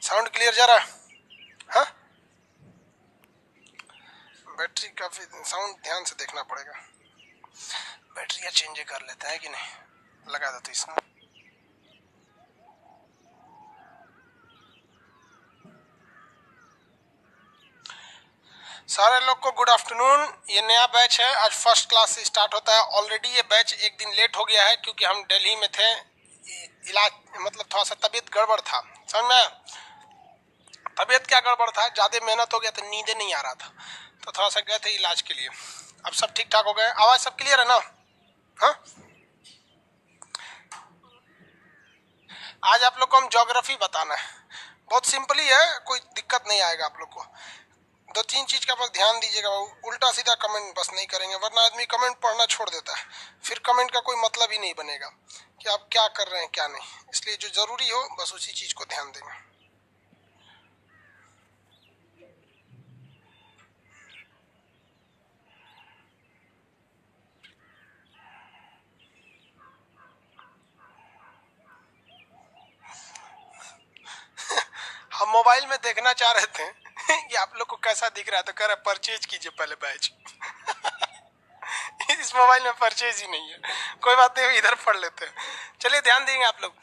Sound clear जा रहा? हाँ, बैटरी काफी, साउंड ध्यान से देखना पड़ेगा। बैटरी या चेंज कर लेता है कि नहीं, लगा दो तो इसमें। सारे लोग को गुड आफ्टरनून। ये नया बैच है, आज फर्स्ट क्लास से स्टार्ट होता है। ऑलरेडी ये बैच एक दिन लेट हो गया है क्योंकि हम दिल्ली में थे, इलाज मतलब थोड़ा सा तबीयत गड़बड़ था, समझ में? तबीयत क्या गड़बड़ था, ज्यादा मेहनत हो गया तो नींद नहीं आ रहा था, तो थोड़ा सा गए थे इलाज के लिए। अब सब ठीक ठाक हो गए। आवाज सब क्लियर है ना? हाँ, आज आप लोग को हम ज्योग्राफी बताना है। बहुत सिंपल ही है, कोई दिक्कत नहीं आएगा आप लोग को। दो तीन चीज का बस ध्यान दीजिएगा, उल्टा सीधा कमेंट बस नहीं करेंगे, वरना आदमी कमेंट पढ़ना छोड़ देता है, फिर कमेंट का कोई मतलब ही नहीं बनेगा कि आप क्या कर रहे हैं क्या नहीं। इसलिए जो जरूरी हो बस उसी चीज को ध्यान देंगे। हम मोबाइल में देखना चाह रहे थे कि आप लोग को कैसा दिख रहा है, तो कह रहे परचेज कीजिए पहले बैच। इस मोबाइल में परचेज ही नहीं है। कोई बात नहीं, इधर पढ़ लेते हैं। चलिए ध्यान देंगे आप लोग।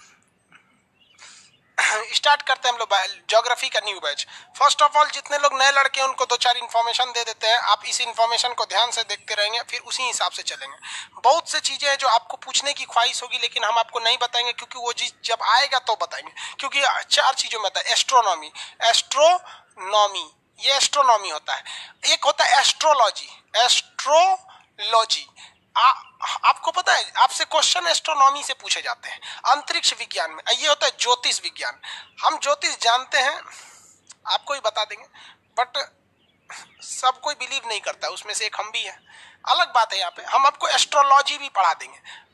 स्टार्ट करते हैं हम लोग ज्योग्राफी का new batch. First of all जितने लोग नए लड़के हैं उनको दो चार इन्फॉर्मेशन दे देते हैं। आप इस इन्फॉर्मेशन को ध्यान से देखते रहेंगे, फिर उसी हिसाब से चलेंगे। बहुत से चीजें हैं जो आपको पूछने की ख्वाहिश होगी, लेकिन हम आपको नहीं बताएंगे क्योंकि वो चीज जब आएगा तो बताएंगे। क्योंकि चार चीजों में आता है एस्ट्रोनॉमी, एस्ट्रोनॉमी ये एस्ट्रोनॉमी होता है। एक होता है एस्ट्रोलॉजी, एस्ट्रोलॉजी आपको पता है, आपसे क्वेश्चन एस्ट्रोनॉमी से पूछे जाते हैं, अंतरिक्ष विज्ञान में। ये होता है ज्योतिष विज्ञान। हम ज्योतिष जानते हैं, आपको ही बता देंगे, बट सब कोई बिलीव नहीं करता, उसमें से एक हम भी हैं। अलग बात है, यहाँ पे हम आपको एस्ट्रोलॉजी भी पढ़ा देंगे,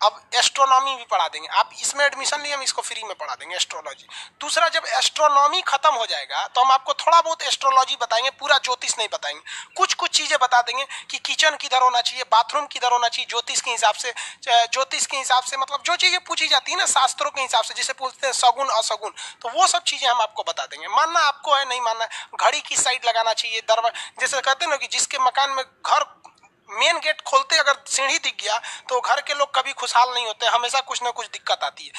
अब एस्ट्रोनॉमी भी पढ़ा देंगे। आप इसमें एडमिशन लिए, हम इसको फ्री में पढ़ा देंगे, एस्ट्रोलॉजी। दूसरा, जब एस्ट्रोनॉमी खत्म हो जाएगा तो हम आपको थोड़ा बहुत एस्ट्रोलॉजी बताएंगे, पूरा ज्योतिष नहीं बताएंगे। कुछ कुछ चीजें बता देंगे कि किचन किधर होना चाहिए, बाथरूम किधर होना चाहिए, ज्योतिष के हिसाब से। ज्योतिष के हिसाब से मतलब जो चीजें पूछी जाती है ना शास्त्रों के हिसाब से, जिसे पूछते हैं सगुन असगुन, तो वो सब चीजें हम आपको बता देंगे। मानना आपको है, नहीं मानना, घड़ी किस साइड लगाना चाहिए, दरवाजा, जैसे कहते हैं ना कि जिसके मकान में घर मेन गेट खोलते अगर सीढ़ी दिख गया तो घर के लोग कभी खुशहाल नहीं होते, हमेशा कुछ ना कुछ दिक्कत आती है।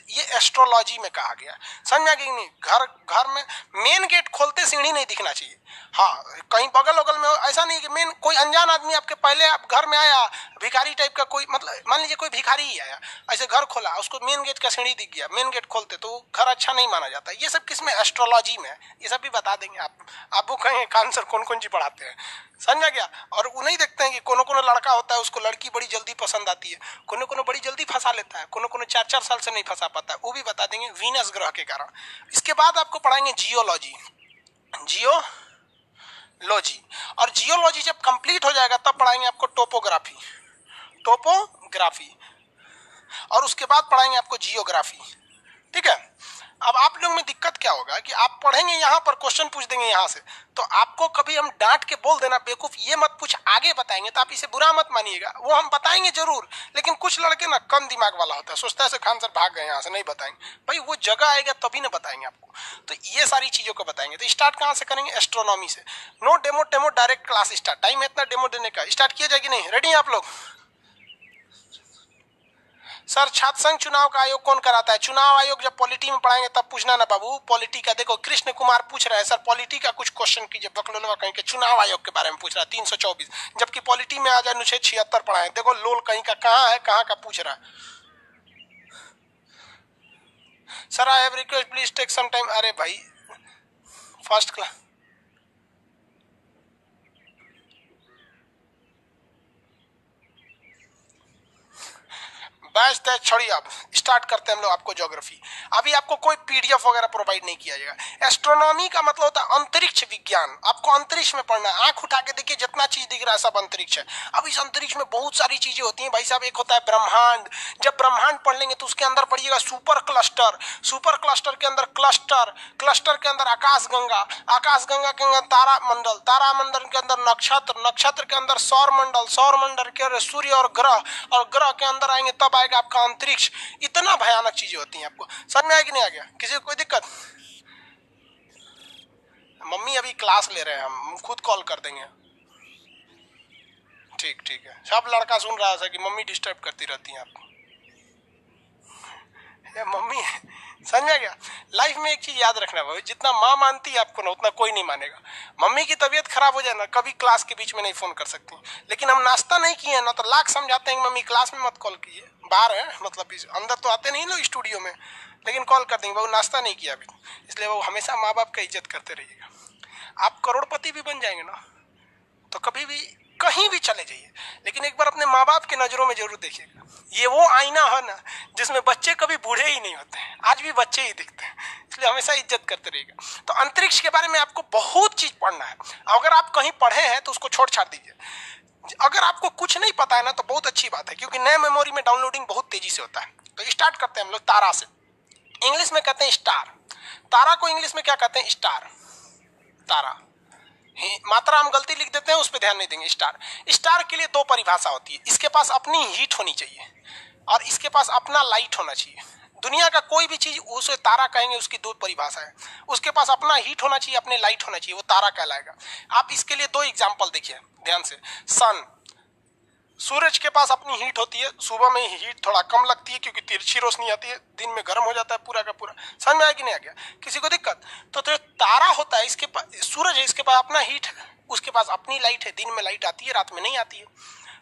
ये एस्ट्रोलॉजी में कहा गया, समझा कि नहीं? घर घर में मेन गेट खोलते सीढ़ी नहीं दिखना चाहिए। हाँ, कहीं बगल वगल में ऐसा नहीं कि मेन कोई अनजान आदमी आपके पहले आप घर में आया, भिखारी टाइप का कोई, मतलब मान लीजिए कोई भिखारी ही आया, ऐसे घर खोला, उसको मेन गेट का सीढ़ी दिख गया, मेन गेट खोलते तो घर अच्छा नहीं माना जाता। ये सब किसमें? एस्ट्रोलॉजी में। ये सब भी बता देंगे आप वो कहेंगे खान सर कौन कौन सी पढ़ाते हैं, समझा गया? और वो नहीं देखते हैं कि कोनो कोनो लड़का होता है उसको लड़की बड़ी जल्दी पसंद आती है, कोनो कोनो बड़ी जल्दी फंसा लेता है, कोनो कोनो 4-4 साल से नहीं फंसा पाता है, वो भी बता देंगे वीनस ग्रह के कारण। इसके बाद आपको पढ़ाएंगे जियोलॉजी, जियोलॉजी। और जियोलॉजी जब कंप्लीट हो जाएगा तब पढ़ाएंगे आपको टोपोग्राफी, टोपोग्राफी। और उसके बाद पढ़ाएंगे आपको जियोग्राफी, ठीक है? अब आप लोग में दिक्कत क्या होगा कि आप पढ़ेंगे यहाँ पर, क्वेश्चन पूछ देंगे यहाँ से, तो आपको कभी हम डांट के बोल देना बेवकूफ ये मत पूछ, आगे बताएंगे, तो आप इसे बुरा मत मानिएगा, वो हम बताएंगे जरूर। लेकिन कुछ लड़के ना कम दिमाग वाला होता है, सोचता है खान सर भाग गए यहाँ से, नहीं बताएंगे। भाई वो जगह आएगा तभी ना बताएंगे आपको, तो ये सारी चीजों को बताएंगे। तो स्टार्ट कहाँ से करेंगे? एस्ट्रोनॉमी से। No demo demo, direct class start. Time है इतना डेमो देने का, स्टार्ट किया जाए कि नहीं? रेडी आप लोग? सर छात्र संघ चुनाव का आयोग कौन कराता है? चुनाव आयोग जब पॉलिटी में पढ़ाएंगे तब पूछना ना बाबू। पॉलिटी का देखो, कृष्ण कुमार पूछ रहे हैं सर पॉलिटी का कुछ क्वेश्चन कीजिए, बकलोलवा कहीं के चुनाव आयोग के बारे में पूछ रहा है 324, जबकि पॉलिटी में आ जाए अनुच्छेद 76 पढ़ाए। देखो लोल कहीं का कहाँ है, कहाँ का पूछ रहा है। Sir I have request please take some time. अरे भाई फर्स्ट क्लास, बैच तैच छोड़िए, आप स्टार्ट करते हैं हम लोग आपको ज्योग्राफी। अभी आपको कोई पीडीएफ वगैरह प्रोवाइड नहीं किया जाएगा। एस्ट्रोनॉमी का मतलब होता है अंतरिक्ष विज्ञान, आपको अंतरिक्ष में पढ़ना है। आंख उठा के देखिए, जितना चीज दिख रहा है सब अंतरिक्ष है। अब इस अंतरिक्ष में बहुत सारी चीजें होती हैं भाई साहब। एक होता है ब्रह्मांड, जब ब्रह्मांड पढ़ लेंगे तो उसके अंदर पढ़िएगा सुपर क्लस्टर, सुपर क्लस्टर के अंदर क्लस्टर, क्लस्टर के अंदर आकाशगंगा, आकाशगंगा के अंदर तारामंडल, तारामंडल के अंदर नक्षत्र, नक्षत्र के अंदर सौर मंडल, सौर मंडल के अंदर सूर्य और ग्रह के अंदर आएंगे तब आएगा आपका अंतरिक्ष। इतना भयानक चीजें होती हैं। आपको समझ में आया कि नहीं आ गया? किसी को कोई दिक्कत? मम्मी अभी क्लास ले रहे हैं, हम खुद कॉल कर देंगे। ठीक ठीक है, सब लड़का सुन रहा था कि मम्मी डिस्टर्ब करती रहती हैं आपको। मम्मी समझ में गया? लाइफ में एक चीज याद रखना भाई, जितना माँ मानती है आपको ना उतना कोई नहीं मानेगा। मम्मी की तबीयत खराब हो जाए ना, कभी क्लास के बीच में नहीं फोन कर सकती, लेकिन हम नाश्ता नहीं किए ना तो लाख समझाते हैं कि मम्मी क्लास में मत कॉल कीजिए, बाहर है, मतलब अंदर तो आते नहीं लोग स्टूडियो में, लेकिन कॉल कर देंगे, बहू नाश्ता नहीं किया अभी। इसलिए वो हमेशा माँ बाप का इज्जत करते रहिएगा। आप करोड़पति भी बन जाएंगे ना तो कभी भी कहीं भी चले जाइए, लेकिन एक बार अपने माँ बाप की नजरों में जरूर देखिएगा। ये वो आईना है ना जिसमें बच्चे कभी बूढ़े ही नहीं होते हैं, आज भी बच्चे ही दिखते हैं, इसलिए हमेशा इज्जत करते रहिएगा। तो अंतरिक्ष के बारे में आपको बहुत चीज पढ़ना है। अगर आप कहीं पढ़े हैं तो उसको छोड़ छाड़ दीजिए। अगर आपको कुछ नहीं पता है ना तो बहुत अच्छी बात है, क्योंकि नए मेमोरी में डाउनलोडिंग बहुत तेजी से होता है। तो स्टार्ट करते हैं हम लोग तारा से। इंग्लिश में कहते हैं स्टार। तारा को इंग्लिश में क्या कहते हैं? स्टार। तारा मात्रा हम गलती लिख देते हैं, उस पर ध्यान नहीं देंगे। स्टार, स्टार के लिए दो परिभाषा होती है। इसके पास अपनी हीट होनी चाहिए और इसके पास अपना लाइट होना चाहिए। दुनिया का कोई भी चीज उसे तारा कहेंगे, उसकी दो परिभाषा है। उसके पास अपना हीट होना चाहिए, अपने लाइट होना चाहिए, वो तारा कहलाएगा। आप इसके लिए दो एग्जाम्पल देखिए ध्यान से। सन, सूरज के पास अपनी हीट होती है, सुबह में हीट थोड़ा कम लगती है क्योंकि तिरछी रोशनी आती है, दिन में गर्म हो जाता है पूरा का पूरा। समझ में आया कि नहीं आ गया? किसी को दिक्कत? तो तारा होता है, इसके पास सूरज है, इसके पास अपना हीट है, उसके पास अपनी लाइट है, दिन में लाइट आती है, रात में नहीं आती है।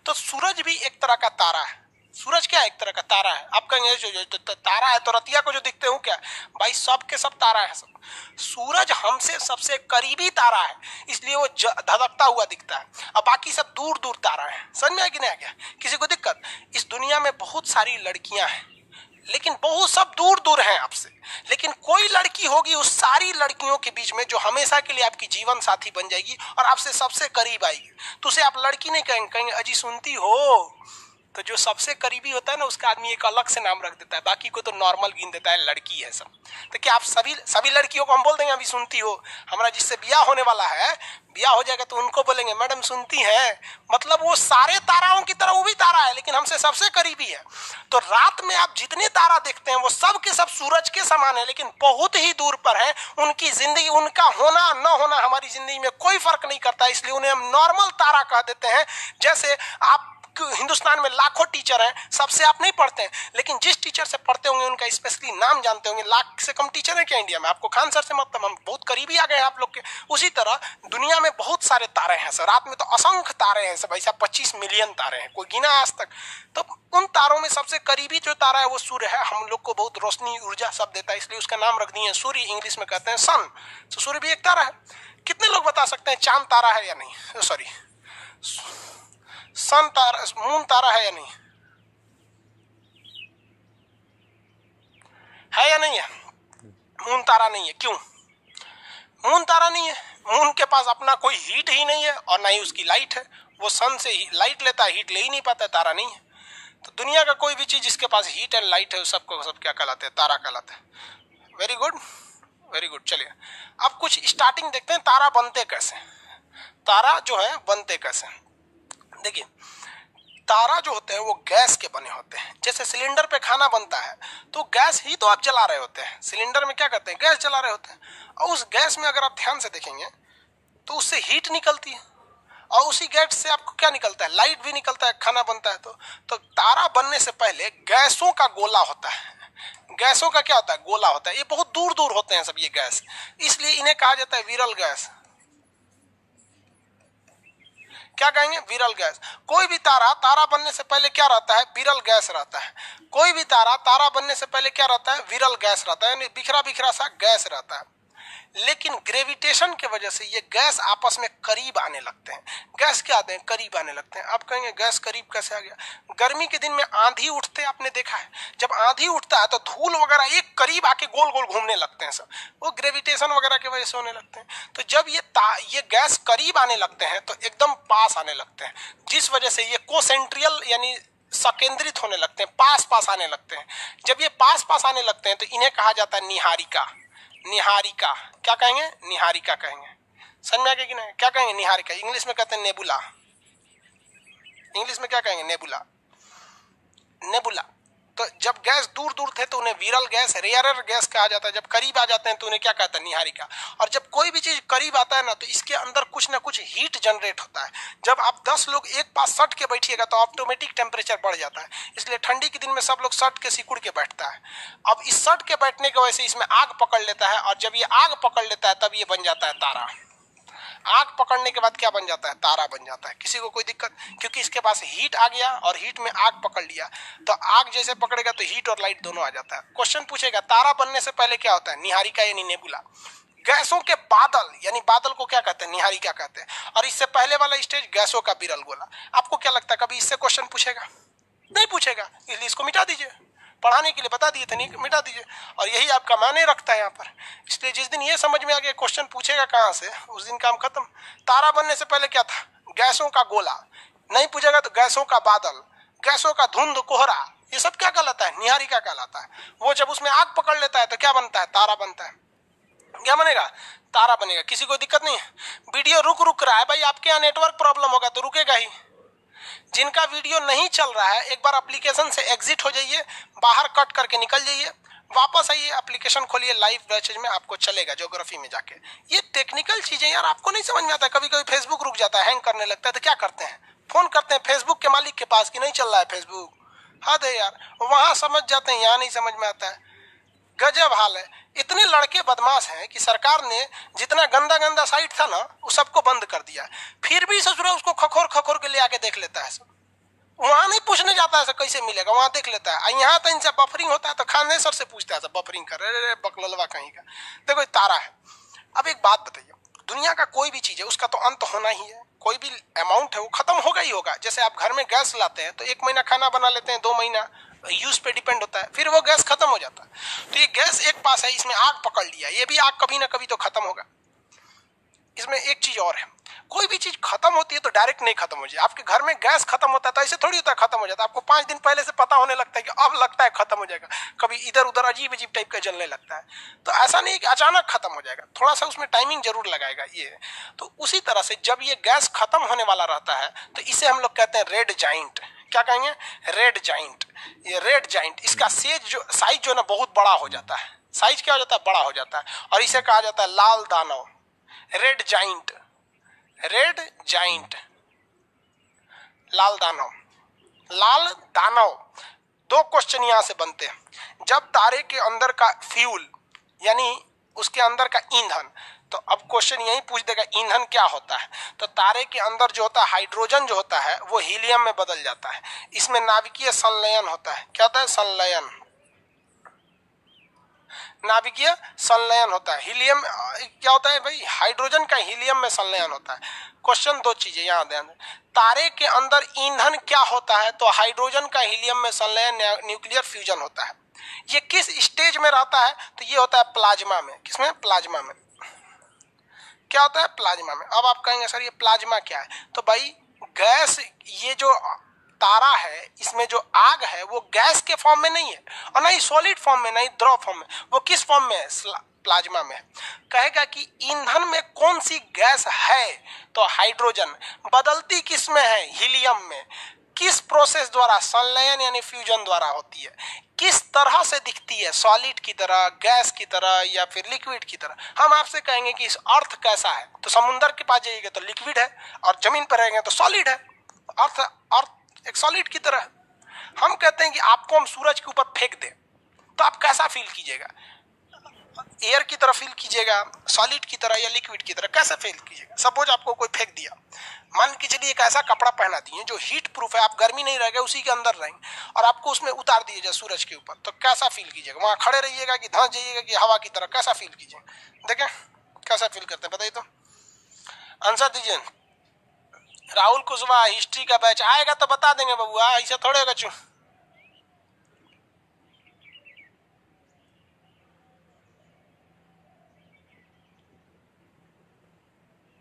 तो सूरज भी एक तरह का तारा है। सूरज क्या है? एक तरह का तारा है। आप कहेंगे जो तारा है तो रतिया को जो दिखते हो क्या? भाई सब के सब तारा है सब। सूरज हमसे सबसे करीबी तारा है, इसलिए वो धधकता हुआ दिखता है, अब बाकी सब दूर दूर तारा है। समझ में आ कि नहीं आ गया? किसी को दिक्कत? इस दुनिया में बहुत सारी लड़कियां हैं, लेकिन बहुत सब दूर दूर हैं आपसे, लेकिन कोई लड़की होगी उस सारी लड़कियों के बीच में जो हमेशा के लिए आपकी जीवन साथी बन जाएगी और आपसे सबसे करीब आएगी। तो उसे आप लड़की नहीं कहेंगे, कहेंगे अजी सुनती हो। तो जो सबसे करीबी होता है ना उसका आदमी एक अलग से नाम रख देता है, बाकी को तो नॉर्मल गिन देता है, लड़की है सब। तो क्या आप सभी लड़कियों को हम बोल देंगे अभी सुनती हो? हमारा जिससे ब्याह होने वाला है, ब्याह हो जाएगा तो उनको बोलेंगे मैडम सुनती हैं, मतलब वो सारे ताराओं की तरह वो भी तारा है लेकिन हमसे सबसे करीबी है। तो रात में आप जितने तारा देखते हैं वो सब के सब सूरज के समान है, लेकिन बहुत ही दूर पर है। उनकी जिंदगी, उनका होना न होना हमारी जिंदगी में कोई फर्क नहीं करता, इसलिए उन्हें हम नॉर्मल तारा कह देते हैं। जैसे आप हिंदुस्तान में लाखों टीचर हैं, सबसे आप नहीं पढ़ते हैं, लेकिन जिस टीचर से पढ़ते होंगे उनका स्पेशली नाम जानते होंगे। लाख से कम टीचर है क्या इंडिया में? आपको खान सर से मतलब हम बहुत करीबी आ गए हैं आप लोग के। उसी तरह दुनिया में बहुत सारे तारे हैं सर, रात में तो असंख्य तारे हैं सब, ऐसा 25 मिलियन तारे हैं, कोई गिना आज तक। तो उन तारों में सबसे करीबी जो तारा है वो सूर्य है, हम लोग को बहुत रोशनी ऊर्जा सब देता है, इसलिए उसका नाम रख दिए सूर्य, इंग्लिश में कहते हैं सन। तो सूर्य भी एक तारा है। कितने लोग बता सकते हैं चांद तारा है या नहीं? सॉरी, सन तारा, मून तारा है या नहीं? है या नहीं है? मून तारा नहीं है। क्यों मून तारा नहीं है? मून के पास अपना कोई हीट ही नहीं है और ना ही उसकी लाइट है, वो सन से ही लाइट लेता है, हीट ले ही नहीं पाता, तारा नहीं है। तो दुनिया का कोई भी चीज जिसके पास हीट एंड लाइट है सबको सब क्या कहलाते हैं? तारा कहलाते हैं। Very good, very good. चलिए अब कुछ स्टार्टिंग देखते हैं, तारा बनते कैसे, तारा जो है बनते कैसे। देखिए तारा जो होते हैं वो गैस के बने होते हैं। जैसे सिलेंडर पे खाना बनता है तो गैस ही तो आप जला रहे होते हैं, सिलेंडर में क्या करते हैं? गैस जला रहे होते हैं, और उस गैस में अगर आप ध्यान से देखेंगे तो उससे हीट निकलती है, और उसी गैस से आपको क्या निकलता है? लाइट भी निकलता है, खाना बनता है। तो तारा बनने से पहले गैसों का गोला होता है। गैसों का क्या होता है? गोला होता है। ये बहुत दूर दूर होते हैं सब ये गैस, इसलिए इन्हें कहा जाता है विरल गैस। क्या कहेंगे? विरल गैस। कोई भी तारा बनने से पहले क्या रहता है? विरल गैस रहता है। कोई भी तारा बनने से पहले क्या रहता है? विरल गैस रहता है, यानी बिखरा बिखरा सा गैस रहता है। लेकिन ग्रेविटेशन की वजह से ये गैस आपस में करीब आने लगते हैं। गैस क्या आते हैं? करीब आने लगते हैं। आप कहेंगे गैस करीब कैसे आ गया? गर्मी के दिन में आंधी उठते आपने देखा है, जब आंधी उठता है तो धूल वगैरह एक करीब आके गोल गोल घूमने लगते हैं सब, वो ग्रेविटेशन वगैरह की वजह से होने लगते हैं। तो जब ये गैस करीब आने लगते हैं तो एकदम पास आने लगते हैं, जिस वजह से ये कोसेंट्रियल यानी सकेंद्रित होने लगते हैं, पास पास आने लगते हैं। जब ये पास पास आने लगते हैं तो इन्हें कहा जाता है निहारिका। निहारिका क्या कहेंगे? निहारिका कहेंगे। समझ में आ गया कि नहीं? क्या कहेंगे? निहारिका। इंग्लिश में कहते हैं नेबुला। इंग्लिश में क्या कहेंगे? नेबुला। नेबुला। तो जब गैस दूर दूर थे तो उन्हें विरल गैस, रेयरर गैस कहा जाता है। जब करीब आ जाते हैं तो उन्हें क्या कहते हैं? निहारिका। और जब कोई भी चीज करीब आता है ना तो इसके अंदर कुछ ना कुछ हीट जनरेट होता है। जब आप 10 लोग एक पास सट के बैठिएगा तो ऑटोमेटिक टेम्परेचर बढ़ जाता है, इसलिए ठंडी के दिन में सब लोग सट के सिकुड़ के बैठता है। अब इस सट के बैठने की वजह से इसमें आग पकड़ लेता है, और जब ये आग पकड़ लेता है तब ये बन जाता है तारा। आग पकड़ने के बाद क्या बन जाता है? तारा बन जाता है। किसी को कोई दिक्कत? क्योंकि इसके पास हीट आ गया और हीट में आग पकड़ लिया, तो आग जैसे पकड़ेगा तो हीट और लाइट दोनों आ जाता है। क्वेश्चन पूछेगा तारा बनने से पहले क्या होता है? निहारिका यानी नेबुला। गैसों के बादल यानी बादल को क्या कहते हैं? निहारिका कहते हैं। और इससे पहले वाला स्टेज गैसों का विरल गोला। आपको क्या लगता है कभी इससे क्वेश्चन पूछेगा? नहीं पूछेगा, इसलिए इसको मिटा दीजिए। पढ़ाने के लिए बता दिए थे, नहीं मिटा दीजिए। और यही आपका माने रखता है यहाँ पर। इसलिए जिस दिन ये समझ में आ गया क्वेश्चन पूछेगा कहाँ से, उस दिन काम खत्म। तारा बनने से पहले क्या था? गैसों का गोला। नहीं पूछेगा तो गैसों का बादल, गैसों का धुंध कोहरा, ये सब क्या कहलाता है? निहारिका कहलाता है। वो जब उसमें आग पकड़ लेता है तो क्या बनता है? तारा बनता है। क्या बनेगा? तारा बनेगा। किसी को दिक्कत नहीं है? वीडियो रुक रहा है भाई, आपके यहाँ नेटवर्क प्रॉब्लम होगा तो रुकेगा ही। जिनका वीडियो नहीं चल रहा है एक बार एप्लीकेशन से एग्जिट हो जाइए, बाहर कट करके निकल जाइए, वापस आइए, एप्लीकेशन खोलिए, लाइव बैचेज में आपको चलेगा ज्योग्राफी में जाके। ये टेक्निकल चीजें यार आपको नहीं समझ में आता। कभी कभी फेसबुक रुक जाता है, हैंग करने लगता है, तो क्या करते हैं? फोन करते हैं फेसबुक के मालिक के पास कि नहीं चल रहा है फेसबुक। हद है यार, वहां समझ जाते हैं, यहाँ नहीं समझ में आता है। गजब हाल है। इतने लड़के बदमाश हैं कि सरकार ने जितना गंदा गंदा साइट था ना वो सबको बंद कर दिया, फिर भी ससुरा उसको खखोर खखोर के ले आके देख लेता है। वहां नहीं पूछने जाता है कैसे मिलेगा, वहां देख लेता है। यहाँ तो इनसे बफरिंग होता है तो खानेसर से पूछता है बफरिंग कर रहे बकललवा कहीं का। देखो तारा है। अब एक बात बताइए, दुनिया का कोई भी चीज है उसका तो अंत होना ही है। कोई भी अमाउंट है वो खत्म होगा ही होगा। जैसे आप घर में गैस लाते हैं तो 1 महीना खाना बना लेते हैं, 2 महीना यूज पे डिपेंड होता है, फिर वो गैस खत्म हो जाता है। तो ये गैस एक पास है, इसमें आग पकड़ लिया, ये भी आग कभी ना कभी तो खत्म होगा। इसमें एक चीज और है, कोई भी चीज खत्म होती है तो डायरेक्ट नहीं खत्म हो जाए। आपके घर में गैस खत्म होता है तो ऐसे थोड़ी होता है खत्म हो जाता है। आपको 5 दिन पहले से पता होने लगता है कि अब लगता है खत्म हो जाएगा, कभी इधर उधर अजीब अजीब टाइप का जलने लगता है। तो ऐसा नहीं कि अचानक खत्म हो जाएगा, थोड़ा सा उसमें टाइमिंग जरूर लगाएगा ये। तो उसी तरह से जब ये गैस खत्म होने वाला रहता है तो इसे हम लोग कहते हैं रेड जाइंट। क्या कहेंगे? Red giant. ये रेड जाइंट, इसका साइज जो ना बहुत बड़ा हो जाता है। साइज क्या हो जाता है? बड़ा हो जाता है। और इसे कहा जाता है लाल दानव, रेड जाइंट। रेड जाइंट, लाल दानव। लाल दानव। 2 क्वेश्चन यहां से बनते हैं। जब तारे के अंदर का फ्यूल यानी उसके अंदर का ईंधन, तो अब क्वेश्चन यही पूछ देगा ईंधन क्या होता है। तो तारे के अंदर जो होता है हाइड्रोजन जो होता है वो हीलियम में बदल जाता है। इसमें नाभिकीय संलयन होता है। क्या होता है? संलयन। नाभिकीय संलयन होता है। हीलियम क्या होता है भाई? हाइड्रोजन का हीलियम में संलयन होता है। क्वेश्चन 2 चीजें यहाँ ध्यान दें। तारे के अंदर ईंधन क्या होता है? तो हाइड्रोजन का हीलियम में संलयन, न्यूक्लियर फ्यूजन होता है। ये किस स्टेज में रहता है? तो ये होता है प्लाज्मा में। किसमें? प्लाज्मा में। क्या होता है? प्लाज्मा में। अब आप कहेंगे सर ये प्लाज्मा क्या है? तो भाई गैस, ये जो तारा है इसमें जो आग है वो गैस के फॉर्म में नहीं है और ना ही सॉलिड फॉर्म में, ना ही द्रव फॉर्म में। वो किस फॉर्म में है? प्लाज्मा में। कहेगा कि ईंधन में कौन सी गैस है? तो हाइड्रोजन। बदलती किस में है? हीलियम में। किस प्रोसेस द्वारा? संलयन यानी फ्यूजन द्वारा होती है। किस तरह से दिखती है? सॉलिड की तरह, गैस की तरह, या फिर लिक्विड की तरह। हम आपसे कहेंगे कि इस अर्थ कैसा है, तो समुद्र के पास जाइएगा तो लिक्विड है, और जमीन पर रहेंगे तो सॉलिड है। अर्थ एक सॉलिड की तरह है। हम कहते हैं कि आपको हम सूरज के ऊपर फेंक दें तो आप कैसा फील कीजिएगा? एयर की तरह फील कीजिएगा, सॉलिड की तरह, या लिक्विड की तरह? कैसे फील कीजिएगा? सपोज आपको कोई फेंक दिया, मान के चलिए एक ऐसा कपड़ा पहना दिए जो हीट प्रूफ है, आप गर्मी नहीं रहेगा, उसी के अंदर रहेंगे, और आपको उसमें उतार दिए जाए सूरज के ऊपर, तो कैसा फील कीजिएगा? वहां खड़े रहिएगा कि धंस जाइएगा कि हवा की तरह? कैसा फील कीजिएगा? देखें कैसा फील करते हैं बताइए तो, आंसर दीजिए। राहुल कुशवाहा हिस्ट्री का बैच आएगा तो बता देंगे बबुआ, ऐसे थोड़े होगा। चू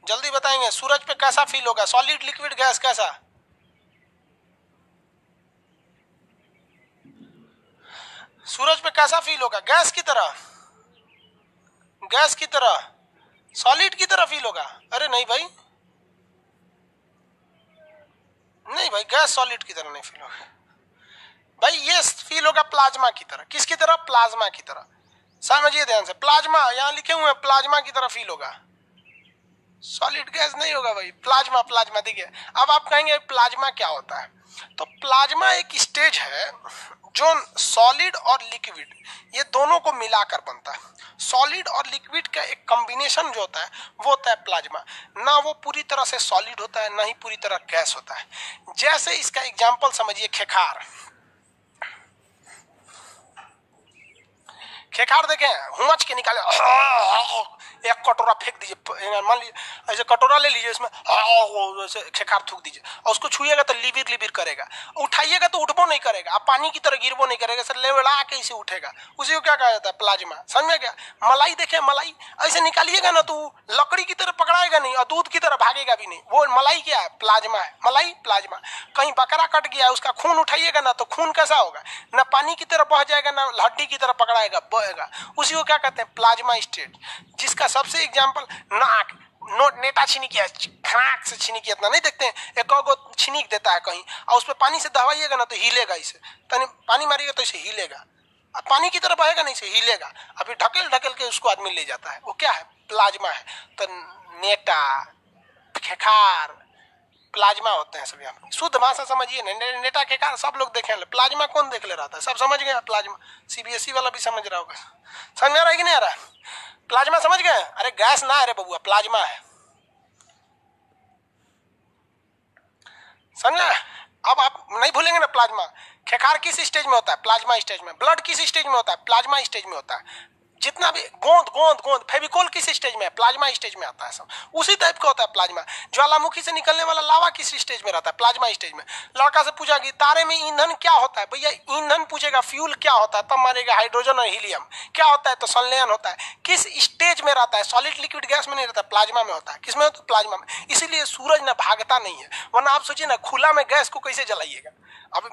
जल्दी बताएंगे। सूरज पे कैसा फील होगा, सॉलिड लिक्विड गैस कैसा? सूरज पे कैसा फील होगा? गैस की तरह, गैस की तरह, सॉलिड की तरह फील होगा? अरे नहीं भाई, नहीं भाई, गैस सॉलिड की तरह नहीं फील होगा भाई, ये फील होगा प्लाज्मा की तरह। किसकी तरह? प्लाज्मा की तरह। समझिए ध्यान से, प्लाज्मा यहाँ लिखे हुए हैं, प्लाज्मा की तरह फील होगा, सॉलिड गैस नहीं होगा भाई, प्लाज्मा। प्लाज्मा देखिए, अब आप कहेंगे प्लाज्मा क्या होता है, तो प्लाज्मा एक स्टेज है जो सॉलिड और लिक्विड ये दोनों को मिलाकर बनता है। सॉलिड और लिक्विड का एक कॉम्बिनेशन जो होता है वो होता है प्लाज्मा। ना वो पूरी तरह से सॉलिड होता है, ना ही पूरी तरह गैस होता है। जैसे इसका एग्जांपल समझिए, खेखार। खेखार देखें, हुमच के निकाले, एक कटोरा फेंक दीजिए, मान लीजिए ऐसे कटोरा ले लीजिए, इसमें ऐसे खेखार थूक दीजिए और उसको छुइएगा तो लिबिर लिबिर करेगा, उठाइएगा तो उठबो नहीं करेगा, आप पानी की तरह गिरबो नहीं करेगा, सर लेवड़ा के इसे उठेगा। उसी को क्या कहा जाता है? प्लाज्मा। समझ में क्या? मलाई देखे, मलाई ऐसे निकालिएगा ना तो लकड़ी की तरह पकड़ाएगा नहीं और दूध की तरह भागेगा भी नहीं, वो मलाई क्या है? प्लाज्मा है। मलाई प्लाज्मा। कहीं बकरा कट गया, उसका खून उठाइएगा ना तो खून कैसा होगा? ना पानी की तरह बह जाएगा, ना हड्डी की तरह पकड़ाएगा, बहेगा। उसी को क्या कहते हैं? Plasma state. जिसका सबसे एग्जांपल नाक, नेटा छिनिक, खनाक से छिनिक, इतना नहीं देखते हैं, एक गो छिनिक देता है कहीं और उस पर पानी से दबाइएगा ना तो हिलेगा, इसे तनी पानी मारिएगा तो इसे हिलेगा, पानी की तरह बहेगा नहीं, इसे हिलेगा, अभी ढकेल ढकेल के उसको आदमी ले जाता है, वो क्या है? प्लाज्मा है। तो नेटा, खेखार प्लाज्मा होते हैं सब। यहाँ शुद्ध भाषा समझिए, नेटा खेखार सब लोग देखे, प्लाज्मा कौन देख ले रहा था? सब समझ गए प्लाज्मा। सीबीएसई वाला भी समझ रहा होगा। समझ में आ रहा है कि नहीं आ रहा? प्लाज्मा समझ गए? अरे गैस ना है रे बबुआ, प्लाज्मा है। समझा? अब आप नहीं भूलेंगे ना प्लाज्मा। खेखार किस स्टेज में होता है? प्लाज्मा स्टेज में। ब्लड किस स्टेज में होता है? प्लाज्मा स्टेज में होता है। जितना भी गोंद गोंद गोंद फेविकोल किस स्टेज में है? प्लाज्मा स्टेज में आता है सब। उसी टाइप का होता है प्लाज्मा। ज्वालामुखी से निकलने वाला लावा किस स्टेज में रहता है? प्लाज्मा स्टेज में। लड़का से पूछा कि तारे में ईंधन क्या होता है? भैया ईंधन पूछेगा, फ्यूल क्या होता है? तब मारेगा हाइड्रोजन और हीलियम। क्या होता है? तो संलयन होता है। किस स्टेज में रहता है? सॉलिड लिक्विड गैस में नहीं रहता, प्लाज्मा में होता है। किसमें होता है? प्लाज्मा में। इसीलिए सूरज ना भागता नहीं है, वरना आप सोचिए ना, खुला में गैस को कैसे जलाइएगा? अब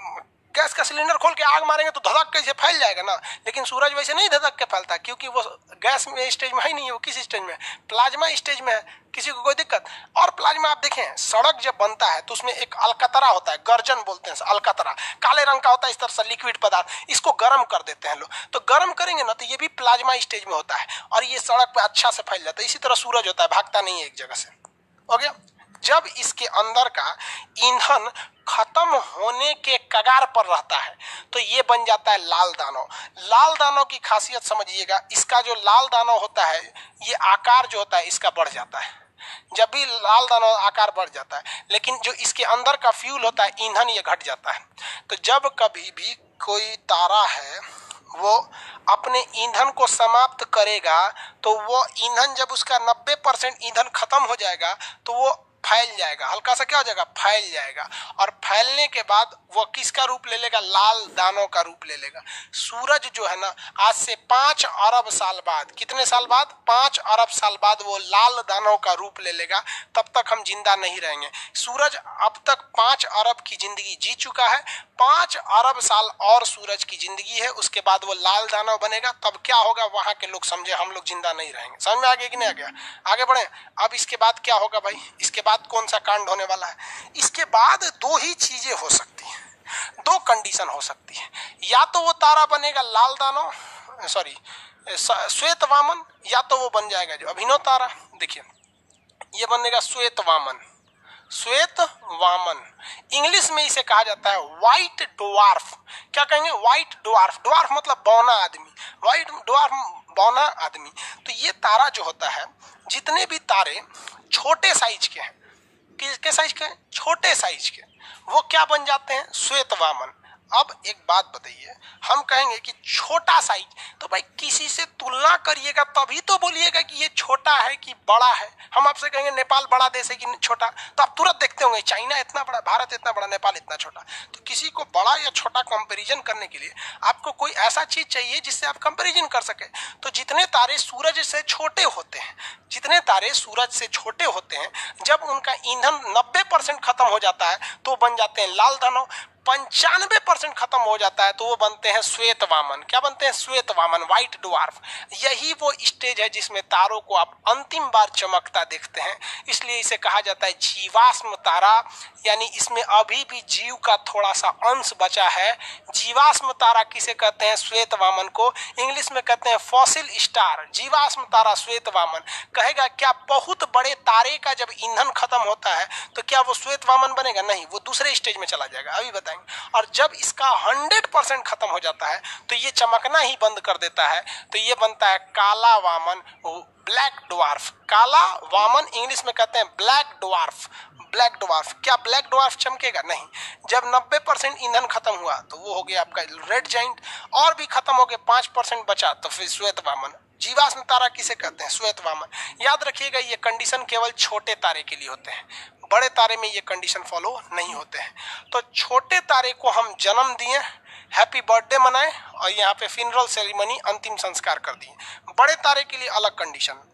गैस का सिलेंडर खोल के आग मारेंगे तो धधक कैसे फैल जाएगा ना, लेकिन सूरज वैसे नहीं धधक के फैलता, क्योंकि वो गैस में स्टेज में ही नहीं है। वो किस स्टेज में? प्लाज्मा स्टेज में है। किसी को कोई दिक्कत? और प्लाज्मा आप देखें, सड़क जब बनता है तो उसमें एक अलकतरा होता है, गर्जन बोलते हैं अलकतरा, काले रंग का होता है, इस तरह से लिक्विड पदार्थ, इसको गर्म कर देते हैं लोग। तो गर्म करेंगे ना तो ये भी प्लाज्मा स्टेज में होता है और ये सड़क पे अच्छा से फैल जाता है। इसी तरह सूरज होता है, भागता नहीं है एक जगह से। हो गया? जब इसके अंदर का ईंधन खत्म होने के कगार पर रहता है तो ये बन जाता है लाल दानव। लाल दानव की खासियत समझिएगा, इसका जो लाल दानव होता है, ये आकार जो होता है इसका बढ़ जाता है। जब भी लाल दानव आकार बढ़ जाता है, लेकिन जो इसके अंदर का फ्यूल होता है, ईंधन, ये घट जाता है। तो जब कभी भी कोई तारा है वो अपने ईंधन को समाप्त करेगा तो वो ईंधन, जब उसका 90% ईंधन खत्म हो जाएगा तो वो फैल जाएगा, हल्का सा क्या हो जाएगा? फैल जाएगा। और फैलने के बाद वो किसका रूप ले लेगा? लाल दानों का रूप ले लेगा। सूरज जो है ना, आज से 5 अरब साल बाद, कितने साल बाद? 5 अरब साल बाद वो लाल दानों का रूप ले लेगा। तब तक हम जिंदा नहीं रहेंगे। सूरज अब तक 5 अरब की जिंदगी जी चुका है, 5 अरब साल और सूरज की जिंदगी है, उसके बाद वो लाल दानव बनेगा। तब क्या होगा वहां के लोग समझे, हम लोग जिंदा नहीं रहेंगे। समझ में आ गया कि नहीं आ गया? आगे बढ़े। अब इसके बाद क्या होगा भाई? इसके बाद कौन सा कांड होने वाला है? इसके बाद 2 ही चीजें हो सकती हैं, 2 कंडीशन हो सकती है। या तो वो तारा बनेगा लाल दानव, सॉरी श्वेत वामन, या तो वो बन जाएगा जो अभिनव तारा। देखिए ये बनेगा श्वेत वामन। श्वेत वामन, इंग्लिश में इसे कहा जाता है व्हाइट ड्वार्फ। क्या कहेंगे? White dwarf. ड्वार्फ मतलब बौना आदमी, व्हाइट ड्वार्फ बौना आदमी। तो ये तारा जो होता है, जितने भी तारे छोटे साइज के हैं, किसके साइज के? छोटे साइज के, वो क्या बन जाते हैं? श्वेत वामन। अब एक बात बताइए, हम कहेंगे कि छोटा साइज, तो भाई किसी से तुलना करिएगा तभी तो बोलिएगा कि ये छोटा है कि बड़ा है। हम आपसे कहेंगे नेपाल बड़ा देश है कि छोटा, तो आप तुरंत देखते होंगे चाइना इतना बड़ा, भारत इतना बड़ा, नेपाल इतना छोटा। तो किसी को बड़ा या छोटा कंपैरिजन करने के लिए आपको कोई ऐसा चीज चाहिए जिससे आप कंपैरिजन कर सके। तो जितने तारे सूरज से छोटे होते हैं, जितने तारे सूरज से छोटे होते हैं, जब उनका ईंधन 90% खत्म हो जाता है तो बन जाते हैं लाल दानव, 95% खत्म हो जाता है तो वो बनते हैं श्वेत वामन। क्या बनते हैं? श्वेत वामन, व्हाइट ड्वार्फ। यही वो स्टेज है जिसमें तारों को आप अंतिम बार चमकता देखते हैं, इसलिए इसे कहा जाता है जीवाश्म तारा, यानी इसमें अभी भी जीव का थोड़ा सा अंश बचा है। जीवाश्म तारा किसे कहते हैं? श्वेत वामन को। इंग्लिश में कहते हैं फॉसिल स्टार। जीवाश्म तारा श्वेत वामन। कहेगा क्या बहुत बड़े तारे का जब ईंधन खत्म होता है तो क्या वो श्वेत वामन बनेगा? नहीं, वो दूसरे स्टेज में चला जाएगा, अभी बताएंगे। और जब इसका 100% खत्म हो जाता है तो ये चमकना ही बंद कर देता है, तो ये बनता है काला वामन, ब्लैक ड्वार्फ। काला वामन इंग्लिश में कहते हैं ब्लैक ड्वार्फ। Black dwarf. क्या ब्लैक ड्वार्फ चमकेगा? नहीं। जब 90% ईंधन खत्म हुआ तो वो हो गया आपका रेड जाइंट, और भी खत्म हो गए, 5% बचा तो फिर श्वेत वामन। जीवाश्म तारा किसे कहते हैं? श्वेत वामन। याद रखिएगा ये कंडीशन केवल छोटे तारे के लिए होते हैं, बड़े तारे में ये कंडीशन फॉलो नहीं होते हैं। तो छोटे तारे को हम जन्म दिए, हैप्पी बर्थडे मनाए और यहाँ पे फिनरल सेरेमनी, अंतिम संस्कार कर दिए। बड़े तारे के लिए अलग कंडीशन।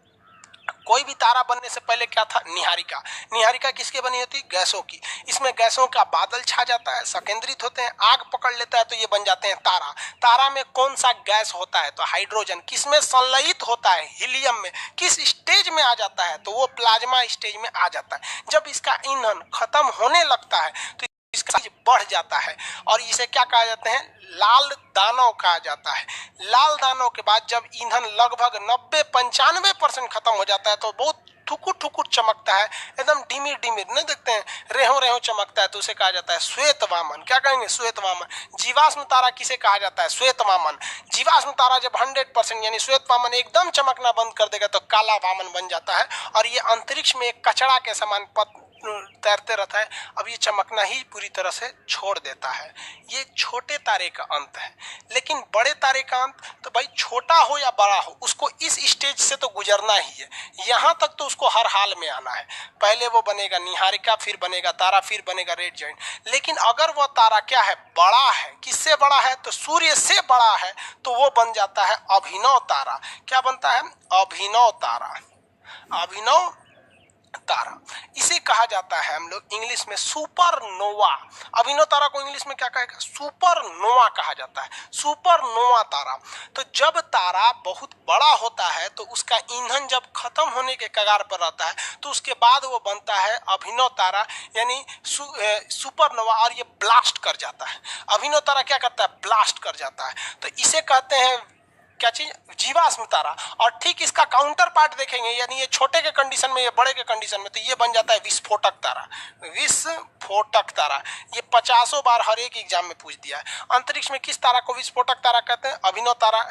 कोई भी तारा बनने से पहले क्या था? निहारिका। निहारिका किसके बनी होती? गैसों की। इसमें गैसों का बादल छा जाता है, संकेंद्रित होते हैं, आग पकड़ लेता है तो ये बन जाते हैं तारा। तारा में कौन सा गैस होता है? तो हाइड्रोजन। किसमें संलयित होता है? हीलियम में। किस स्टेज में आ जाता है? तो वो प्लाज्मा स्टेज में आ जाता है। जब इसका ईंधन खत्म होने लगता है तो इसका साइज बढ़ जाता है और इसे क्या कहा जाता है? लाल दानव कहा जाता है। लाल दानव के बाद जब ईंधन लगभग 90-95% खत्म हो जाता है तो बहुत ठुकुर ठुकुर चमकता है, एकदम डिमिर डिमिर, नहीं देखते हैं, रेहो रेहो चमकता है, तो उसे कहा जाता है श्वेत वामन। क्या कहेंगे? श्वेत वामन। जीवाश्म तारा किसे कहा जाता है? श्वेत वामन। जीवाश्म तारा जब 100% यानी श्वेत वामन एकदम चमकना बंद कर देगा तो काला वामन बन जाता है और ये अंतरिक्ष में एक कचरा के समान तैरते रहता है। अब ये चमकना ही पूरी तरह से छोड़ देता है। ये छोटे तारे का अंत है। लेकिन बड़े तारे का अंत, तो भाई छोटा हो या बड़ा हो उसको इस स्टेज से तो गुजरना ही है। यहाँ तक तो उसको हर हाल में आना है। पहले वो बनेगा निहारिका, फिर बनेगा तारा, फिर बनेगा रेड जाइंट। लेकिन अगर वो तारा क्या है? बड़ा है। किससे बड़ा है? तो सूर्य से बड़ा है, तो वो बन जाता है अभिनव तारा। क्या बनता है? अभिनव तारा। अभिनव तारा इसे कहा जाता है हम लोग इंग्लिश में सुपरनोवा। अभिनव तारा को इंग्लिश में क्या कहेगा? सुपरनोवा कहा जाता है। सुपरनोवा तारा। तो जब तारा बहुत बड़ा होता है तो उसका ईंधन जब खत्म होने के कगार पर रहता है तो उसके बाद वो बनता है अभिनव तारा, यानी सुपरनोवा, और ये ब्लास्ट कर जाता है। अभिनव तारा क्या करता है? ब्लास्ट कर जाता है। तो इसे कहते हैं क्या चीज? जीवाश्म तारा। और ठीक इसका काउंटर पार्ट देखेंगे, यानी ये छोटे के कंडीशन में, ये बड़े के कंडीशन में, तो ये बन जाता है विस्फोटक तारा। विस्फोटक तारा ये 50 बार हर एक एग्जाम में पूछ दिया है। अंतरिक्ष में किस तारा को विस्फोटक तारा कहते हैं? अभिनव तारा।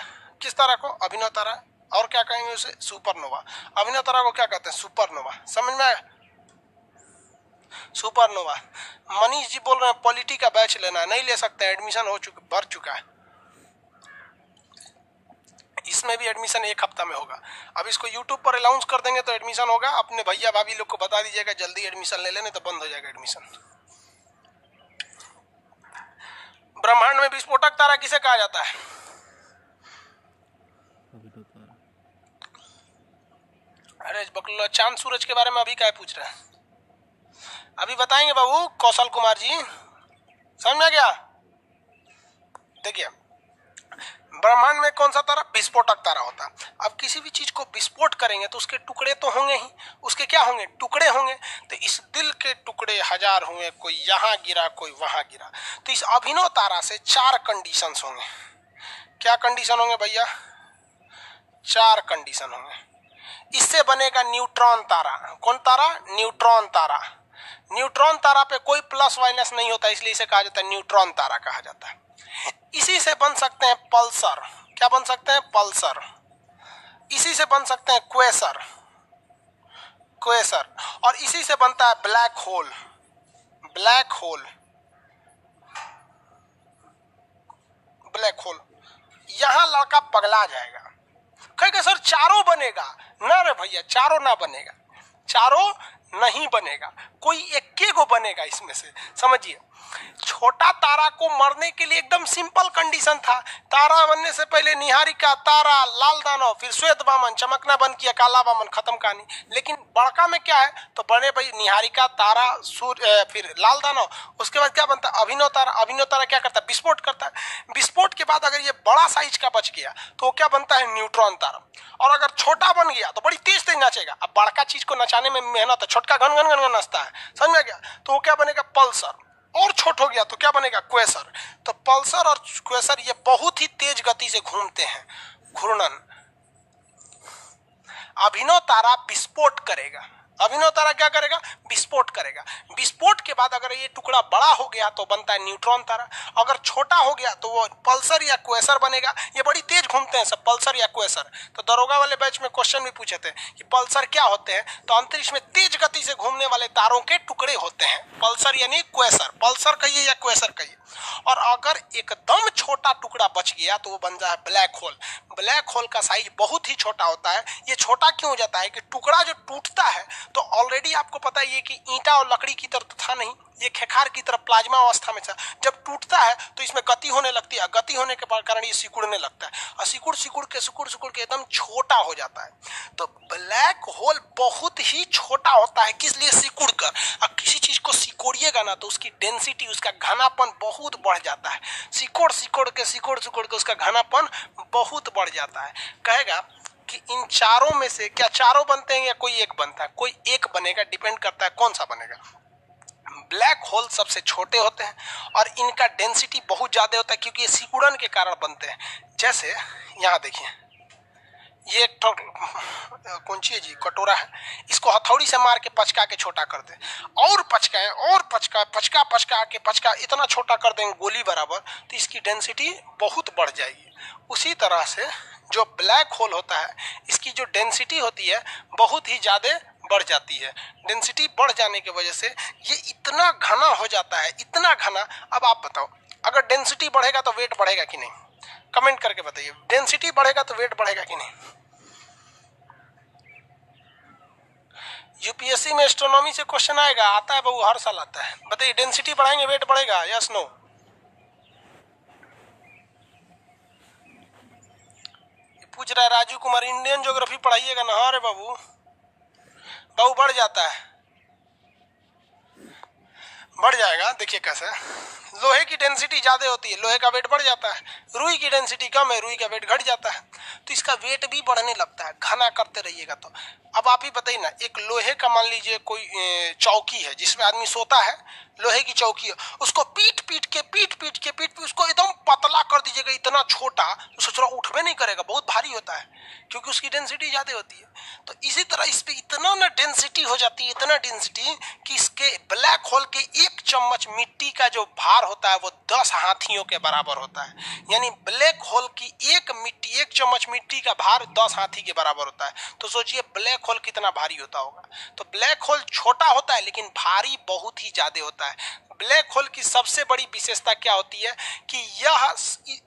किस तारा को? अभिनव तारा। और क्या कहेंगे उसे? सुपरनोवा। अभिनव तारा को क्या कहते हैं? सुपरनोवा। समझ में आया? सुपरनोवा। मनीष जी बोल रहे हैं पॉलिटी का बैच लेना है, नहीं ले सकते, एडमिशन हो चुका, भर चुका है। इसमें भी एडमिशन 1 हफ्ता में होगा। अब इसको YouTube पर अनाउंस कर देंगे तो एडमिशन होगा। अपने भैया भाभी लोग को बता दीजिएगा जल्दी एडमिशन ले लेने, तो बंद हो जाएगा एडमिशन। ब्रह्मांड में विस्फोटक तारा किसे कहा जाता है? अरे बकलो, चांद सूरज के बारे में अभी क्या पूछ रहे हैं? अभी बताएंगे बाबू कौशल कुमार जी, समझ में आ गया? देखिए ब्रह्मांड में कौन सा तारा? विस्फोटक तारा होता है। अब किसी भी चीज को विस्फोट करेंगे तो उसके टुकड़े तो होंगे ही। उसके क्या होंगे? टुकड़े होंगे। तो इस दिल के टुकड़े 1000 हुए, कोई यहाँ गिरा, कोई वहां गिरा। तो इस अभिनव तारा से 4 कंडीशंस होंगे। क्या कंडीशन होंगे भैया? 4 कंडीशन होंगे। इससे बनेगा न्यूट्रॉन तारा। कौन तारा? न्यूट्रॉन तारा। न्यूट्रॉन तारा पे कोई प्लस माइनस नहीं होता, इसलिए इसे कहा जाता है न्यूट्रॉन तारा कहा जाता है। इसी से बन सकते हैं पल्सर। क्या बन सकते हैं? पल्सर। इसी से बन सकते हैं क्वेसर। क्वेसर। और इसी से बनता है black hole. Black hole. Black hole, यहाँ लड़का पगला जाएगा, कहेगा सर चारों बनेगा। ना रे भैया, चारों ना बनेगा, चारों नहीं बनेगा, कोई एक को बनेगा इसमें से। समझिए, छोटा तारा को मरने के लिए एकदम सिंपल कंडीशन था। तारा बनने से पहले निहारिका, तारा, लाल दानव, फिर श्वेत वामन, चमकना बंद किया, काला वामन, खत्म कहानी। लेकिन बड़का में क्या है, तो बने भाई निहारिका, तारा, सूर्य, फिर लाल दानव। उसके बाद क्या बनता है, अभिनव तारा। अभिनव तारा क्या करता है, विस्फोट करता है। विस्फोट के बाद अगर ये बड़ा साइज का बच गया तो वो क्या बनता है, न्यूट्रॉन तारा। और अगर छोटा बन गया तो बड़ी तेज तेज नाचेगा। अब बड़का चीज को नचाने में मेहनत है, छोटका घन घन घन घन नाचता है, समझ में गया। तो वो क्या बनेगा, पल्सर। और छोट हो गया तो क्या बनेगा, क्वेसर। तो पल्सर और क्वेसर ये बहुत ही तेज गति से घूमते हैं, घूर्णन। अभिनव तारा विस्फोट करेगा। अभिनव तारा क्या करेगा, विस्फोट करेगा। विस्फोट के बाद अगर ये टुकड़ा बड़ा हो गया तो बनता है न्यूट्रॉन तारा। अगर छोटा हो गया तो वो पल्सर या क्वेसर बनेगा। ये बड़ी तेज घूमते हैं सब, पल्सर या क्वेसर। तो दरोगा वाले बैच में क्वेश्चन भी पूछे थे कि पल्सर क्या होते हैं, तो अंतरिक्ष में तेज गति से घूमने वाले तारों के टुकड़े होते हैं, पल्सर यानी क्वेसर। पल्सर कहिए या क्वेसर कहिए। और अगर एकदम छोटा टुकड़ा बच गया तो वो बन जाए ब्लैक होल। ब्लैक होल का साइज बहुत ही छोटा होता है। ये छोटा क्यों हो जाता है कि टुकड़ा जो टूटता है तो ऑलरेडी आपको पता ही है कि ईंटा और लकड़ी की तरह तो था नहीं, ये खेखार की तरह प्लाज्मा अवस्था में था। जब टूटता है तो इसमें गति होने लगती है, गति होने के कारण ये सिकुड़ने लगता है, और सिकुड़ सिकुड़ के एकदम छोटा हो जाता है। तो ब्लैक होल बहुत ही छोटा होता है, किस लिए, सिकुड़ कर। अब किसी चीज को सिकोड़िएगा ना तो उसकी डेंसिटी, उसका घनापन बहुत बढ़ जाता है। सिकोड़ सिकोड़ के उसका घनापन बहुत बढ़ जाता है। कहेगा कि इन चारों में से क्या चारों बनते हैं या कोई एक बनता है, कोई एक बनेगा, डिपेंड करता है कौन सा बनेगा। ब्लैक होल सबसे छोटे होते हैं और इनका डेंसिटी बहुत ज्यादा होता है क्योंकि ये सिकुड़न के कारण बनते हैं। जैसे यहाँ देखिए, ये एक कौन सी है जी, कटोरा है, इसको हथौड़ी से मार के पचका के छोटा कर दे, और पचकाएं और पचका के इतना छोटा कर देंगे गोली बराबर, तो इसकी डेंसिटी बहुत बढ़ जाएगी। उसी तरह से जो ब्लैक होल होता है, इसकी जो डेंसिटी होती है बहुत ही ज्यादा बढ़ जाती है। डेंसिटी बढ़ जाने की वजह से ये इतना घना हो जाता है, इतना घना। अब आप बताओ, अगर डेंसिटी बढ़ेगा तो वेट बढ़ेगा कि नहीं, कमेंट करके बताइए। डेंसिटी बढ़ेगा तो वेट बढ़ेगा कि नहीं। यूपीएससी में एस्ट्रोनॉमी से क्वेश्चन आएगा, आता है बहू, हर साल आता है। बताइए, डेंसिटी बढ़ाएंगे वेट बढ़ेगा, यस नो। पूछ रहा है राजू कुमार, इंडियन ज्योग्राफी पढ़ाइएगा ना। हाँ रे बाबू, बाबू बढ़ जाता है, बढ़ जाएगा। देखिए कैसे, लोहे की डेंसिटी ज्यादा होती है, लोहे का वेट बढ़ जाता है। रुई की डेंसिटी कम है, रुई का वेट घट जाता है, तो इसका वेट भी बढ़ने लगता है घना करते रहिएगा तो। अब आप ही बताइए ना, एक लोहे का मान लीजिए कोई चौकी है जिसमें आदमी सोता है, लोहे की चौकी है, उसको पीट पीट के उसको एकदम पतला कर दीजिएगा, इतना छोटा, तो सोच रहा उठबे नहीं करेगा, बहुत भारी होता है क्योंकि उसकी डेंसिटी ज्यादा होती है। तो इसी तरह इस पे इतना ना डेंसिटी हो जाती है, इतना डेंसिटी कि इसके ब्लैक होल के एक चम्मच मिट्टी का जो भार होता है वो 10 हाथियों के बराबर होता है। यानी ब्लैक होल की एक चम्मच मिट्टी का भार 10 हाथी के बराबर होता है। तो सोचिए ब्लैक होल कितना भारी होता होगा। तो ब्लैक होल छोटा होता है लेकिन भारी बहुत ही ज्यादा होता है। ब्लैक होल की सबसे बड़ी विशेषता क्या होती है कि यह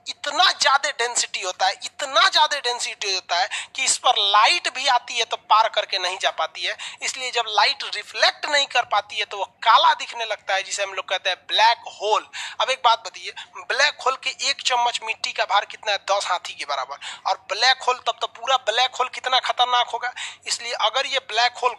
इतना ज्यादा डेंसिटी होता है, इतना ज्यादा डेंसिटी होता है कि इस पर लाइट भी आती है तो पार करके नहीं जा पाती है। इसलिए जब लाइट रिफ्लेक्ट नहीं कर पाती है तो वो काला दिखने लगता है, जिसे हम लोग कहते हैं ब्लैक होल। अब एक बात बताइए, ब्लैक होल के एक चम्मच मिट्टी का भार कितना है, 10 हाथी के बराबर। और ब्लैक होल, तब तो पूरा ब्लैक होल कितना खतरनाक होगा। इसलिए अगर ये ब्लैक होल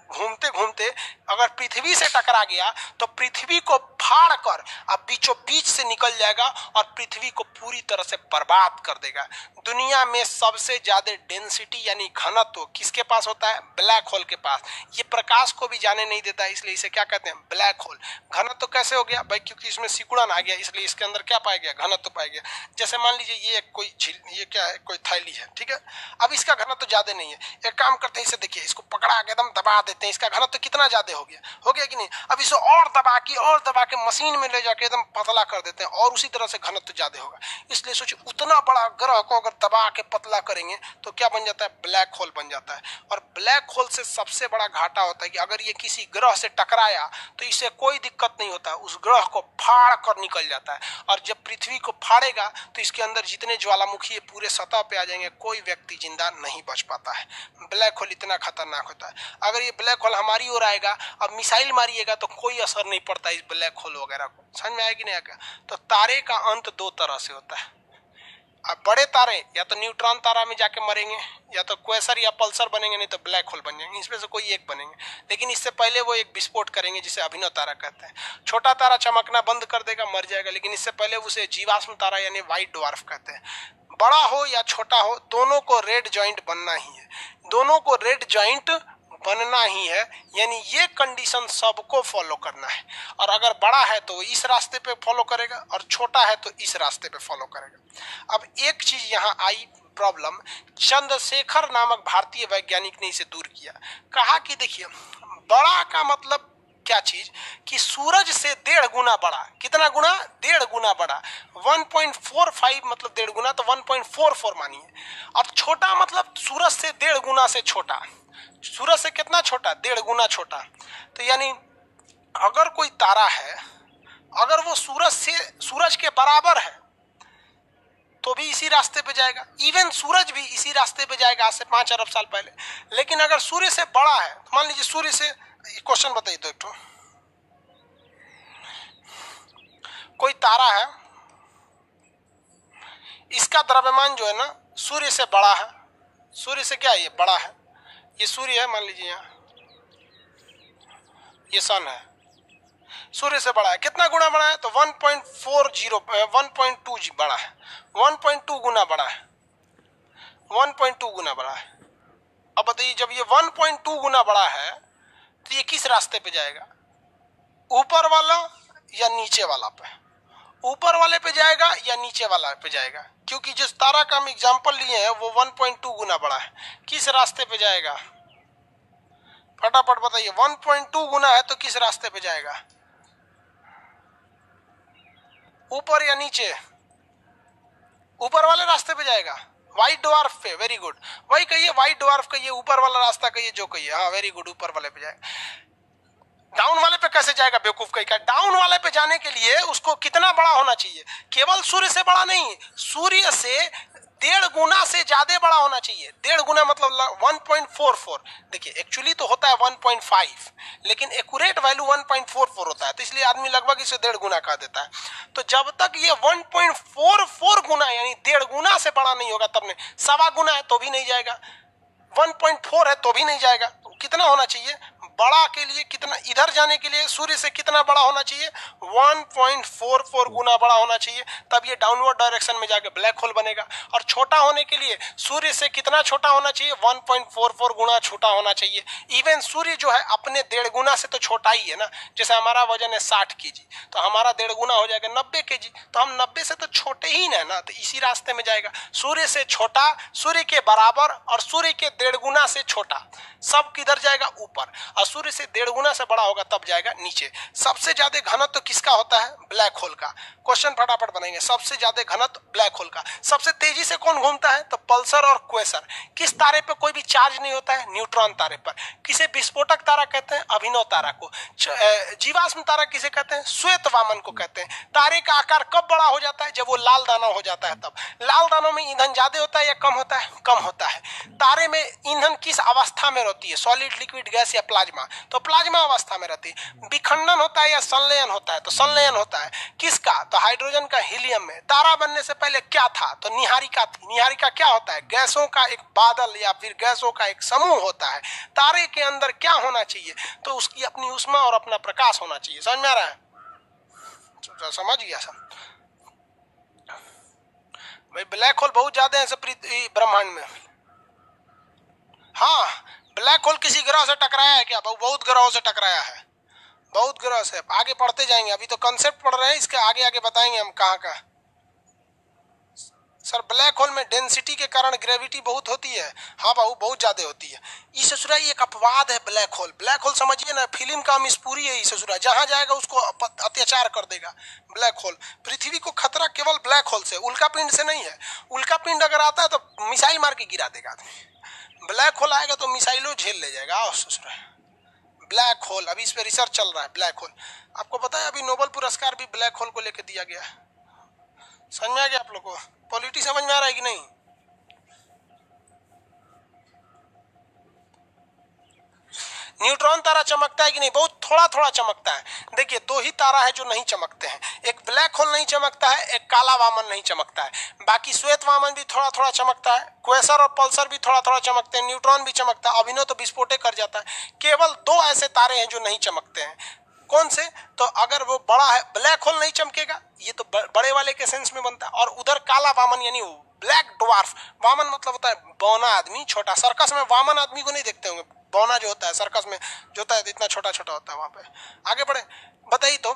घूमते घूमते अगर पृथ्वी से टकरा गया तो पृथ्वी को फाड़ कर अब बीचों बीच से निकल जाएगा और पृथ्वी को पूरी तरह से बर्बाद कर देगा। दुनिया में सबसे ज्यादा डेंसिटी यानी घनत्व किसके पास होता है, ब्लैक होल के पास। ये प्रकाश को भी जाने नहीं देता, इसलिए इसे क्या कहते हैं, ब्लैक होल। घनत्व कैसे हो गया भाई, क्योंकि इसमें सिकुड़न आ गया, इसलिए इसके अंदर क्या पाया गया, घनत्व पाया गया। जैसे मान लीजिए ये कोई झील, ये क्या है, कोई थैली है, ठीक है। अब इसका घनत्व ज्यादा नहीं है, एक काम करते हैं, इसे देखिए, इसको पकड़ा के एकदम दबा देते हैं, इसका घनत्व कितना ज्यादा हो गया कि नहीं। अब इसे और दबा के मशीन में ले जाके एकदम पतला कर देते हैं और उसी तरह से घनत्व ज्यादा होगा। इसलिए सोचिए उतना बड़ा ग्रह को अगर दबा के पतला करेंगे तो क्या बन जाता है, ब्लैक होल बन जाता है। और ब्लैक होल से सबसे बड़ा घाटा होता है कि अगर ये किसी ग्रह से टकराया तो इससे कोई दिक्कत नहीं होता, उस ग्रह को फाड़ कर निकल जाता है। और जब पृथ्वी को फाड़ेगा तो इसके अंदर जितने ज्वालामुखी है पूरे सतह पे आ जाएंगे, कोई व्यक्ति जिंदा नहीं बच पाता है। ब्लैक होल इतना खतरनाक होता है। अगर ये ब्लैक होल हमारी ओर आएगा, अब मिसाइल मारिएगा तो कोई असर नहीं पड़ता इस ब्लैक होल वगैरह को। समझ में आएगी नहीं आएगा? तो तारे का अंत दो तरह से होता है। अब बड़े तारे या तो न्यूट्रॉन तारा में जाके मरेंगे, या तो क्वेसर या पल्सर बनेंगे, नहीं तो ब्लैक होल बन जाएंगे। इसमें से कोई एक बनेंगे, लेकिन इससे पहले वो एक विस्फोट करेंगे जिसे अभिनव तारा कहते हैं। छोटा तारा चमकना बंद कर देगा, मर जाएगा, लेकिन इससे पहले उसे जीवाश्म तारा यानी व्हाइट ड्वार्फ कहते हैं। बड़ा हो या छोटा हो, दोनों को रेड जॉइंट बनना ही है, दोनों को रेड जॉइंट बनना ही है। यानी ये कंडीशन सबको फॉलो करना है। और अगर बड़ा है तो इस रास्ते पे फॉलो करेगा और छोटा है तो इस रास्ते पे फॉलो करेगा। अब एक चीज यहाँ आई प्रॉब्लम, चंद्रशेखर नामक भारतीय वैज्ञानिक ने इसे दूर किया। कहा कि देखिए बड़ा का मतलब क्या चीज कि सूरज से 1.5 गुना बड़ा। कितना गुना? 1.5 गुना बड़ा। 1.45 मतलब 1.5 गुना, तो 1.44 मानिए। और छोटा मतलब सूरज से 1.5 गुना से छोटा। सूरज से कितना छोटा? 1.5 गुना छोटा। तो यानी अगर कोई तारा है, अगर वो सूरज के बराबर है तो भी इसी रास्ते पे जाएगा। इवन सूरज भी इसी रास्ते पे जाएगा आज से 5 अरब साल पहले। लेकिन अगर सूर्य से बड़ा है, तो मान लीजिए सूर्य से, क्वेश्चन बताइए तो, एक तो कोई तारा है, इसका द्रव्यमान जो है ना सूर्य से बड़ा है। सूर्य से क्या है? ये बड़ा है। ये सूर्य है, मान लीजिए यहाँ ये सन है, सूर्य से बड़ा है। कितना गुना बड़ा है? तो 1.2 बड़ा है, 1.2 गुना बड़ा है, 1.2 गुना बड़ा है। अब बताइए जब ये 1.2 गुना बड़ा है तो ये किस रास्ते पे जाएगा? ऊपर वाला या नीचे वाला पे? ऊपर वाले पे जाएगा या नीचे वाला पे जाएगा? क्योंकि जिस तारा का हम एग्जांपल लिए हैं वो 1.2 गुना बड़ा है। किस रास्ते पे जाएगा? फटाफट बताइए। 1.2 गुना है तो किस रास्ते पे जाएगा? ऊपर या नीचे? ऊपर वाले रास्ते पे जाएगा, व्हाइट ड्वार्फ पे। वेरी गुड, वही कहिए, व्हाइट ड्वार्फ कहिए, ऊपर वाला रास्ता कहिए, जो कहिए। हाँ वेरी गुड, ऊपर वाले पे जाएगा। डाउन वाले पे कैसे जाएगा? बेवकूफ कहीं का। डाउन वाले पे जाने के लिए उसको कितना बड़ा होना चाहिए? केवल सूर्य से बड़ा नहीं, सूर्य से 1.5 गुना से ज्यादा बड़ा होना चाहिए। 1.5 गुना मतलब 1.44। देखिए एक्चुअली तो होता है 1.5, लेकिन एक्यूरेट वैल्यू 1.44 होता है, तो इसलिए आदमी लगभग इसे 1.5 गुना कह देता है। तो जब तक ये 1.44 गुना यानी 1.5 गुना से बड़ा नहीं होगा तब नहीं। 1.25 गुना है तो भी नहीं जाएगा, 1.4 है तो भी नहीं जाएगा। तो कितना होना चाहिए बड़ा के लिए? कितना इधर जाने के लिए सूर्य से कितना बड़ा होना चाहिए? 1.44 गुना बड़ा होना चाहिए, तब ये डाउनवर्ड डायरेक्शन में जाके ब्लैक होल बनेगा। और छोटा होने के लिए सूर्य से कितना छोटा होना चाहिए? 1.44 गुना छोटा होना चाहिए। इवन सूर्य जो है अपने 1.5 गुना से तो छोटा ही है ना। जैसे हमारा वजन है 60 kg, तो हमारा 1.5 गुना हो जाएगा 90 kg, तो हम 90 से तो छोटे ही ना, तो इसी रास्ते में जाएगा। सूर्य से छोटा, सूर्य के बराबर और सूर्य के 1.5 गुना से छोटा, सब किधर जाएगा? ऊपर। और सूर्य से 1.5 गुना से बड़ा होगा तब जाएगा नीचे। सबसे ज्यादा घनत्व तो किसका होता है? ब्लैक होल का। क्वेश्चन फटाफट बनाएंगे। सबसे ज्यादा घनत्व ब्लैक होल का। सबसे तेजी से कौन घूमता है? तो पल्सर और क्वेसर। किस तारे पे कोई भी चार्ज नहीं होता है? न्यूट्रॉन तारे पर। किसे विस्फोटक तारा कहते हैं? अभिनव तारा को। जीवाश्म तारा किसे कहते हैं? श्वेत वामन को कहते हैं। तारे का आकार कब बड़ा हो जाता है? जब वो लाल दाना हो जाता है तब। लाल दानों में ईंधन ज्यादा होता है या कम होता है? कम होता है। तारे में ईंधन किस अवस्था में रहती है? सॉलिड, लिक्विड, गैस या प्लाज्मा? तो प्लाज्मा अवस्था में रहती है। विखंडन होता है या संलयन होता है? तो संलयन होता है। किसका? तो हाइड्रोजन का हीलियम में। तारा बनने से पहले क्या था? तो निहारिका थी। निहारिका क्या होता है? गैसों का एक बादल या फिर गैसों का एक समूह होता है। तारे के अंदर क्या होना चाहिए? तो उसकी अपनी ऊष्मा और अपना प्रकाश होना चाहिए। समझ में आ रहा है? समझ गया सब भाई। ब्लैक होल बहुत ज्यादा है ब्रह्मांड में। हाँ, ब्लैक होल किसी ग्रह से टकराया है क्या? बहुत ग्रहों से टकराया है, बहुत ग्रह से। आगे पढ़ते जाएंगे, अभी तो कंसेप्ट पढ़ रहे हैं, इसके आगे आगे बताएंगे हम कहाँ का। सर ब्लैक होल में डेंसिटी के कारण ग्रेविटी बहुत होती है। हाँ बाबू, बहुत ज्यादा होती है। ये ससुरा एक अपवाद है ब्लैक होल। ब्लैक होल समझिए ना, फिल्म का मिसपूरी है ये ससुरा, जहां जाएगा उसको अत्याचार कर देगा ब्लैक होल। पृथ्वी को खतरा केवल ब्लैक होल से, उल्का पिंड से नहीं है। उल्का पिंड अगर आता है तो मिसाइल मार के गिरा देगा आदमी। ब्लैक होल आएगा तो मिसाइलों झेल ले जाएगा। आओ ससुरा, ब्लैक होल, अभी इस पे रिसर्च चल रहा है ब्लैक होल। आपको पता है अभी नोबेल पुरस्कार भी ब्लैक होल को लेकर दिया गया है। समझ में आ गया आप लोग को? पॉलिटी समझ में आ रहा है कि नहीं? न्यूट्रॉन तारा चमकता है कि नहीं? बहुत थोड़ा थोड़ा चमकता है। देखिए, दो ही तारा है जो नहीं चमकते हैं, एक ब्लैक होल नहीं चमकता है, एक काला वामन नहीं चमकता है। बाकी श्वेत वामन भी थोड़ा थोड़ा चमकता है, क्वेसर और पल्सर भी थोड़ा थोड़ा चमकते हैं, न्यूट्रॉन भी चमकता है, अभिनव तो विस्फोटे कर जाता है। केवल दो ऐसे तारे हैं जो नहीं चमकते हैं। कौन से? तो अगर वो बड़ा है, ब्लैक होल नहीं चमकेगा, ये तो बड़े वाले के सेंस में बनता है। और उधर काला वामन यानी ब्लैक ड्वार्फ, वामन मतलब होता है बौना आदमी, छोटा। सर्कस में वामन आदमी को नहीं देखते होंगे, बौना जो होता है सर्कस में जो होता है इतना छोटा छोटा होता है वहां पे। आगे बढ़े, बताइए तो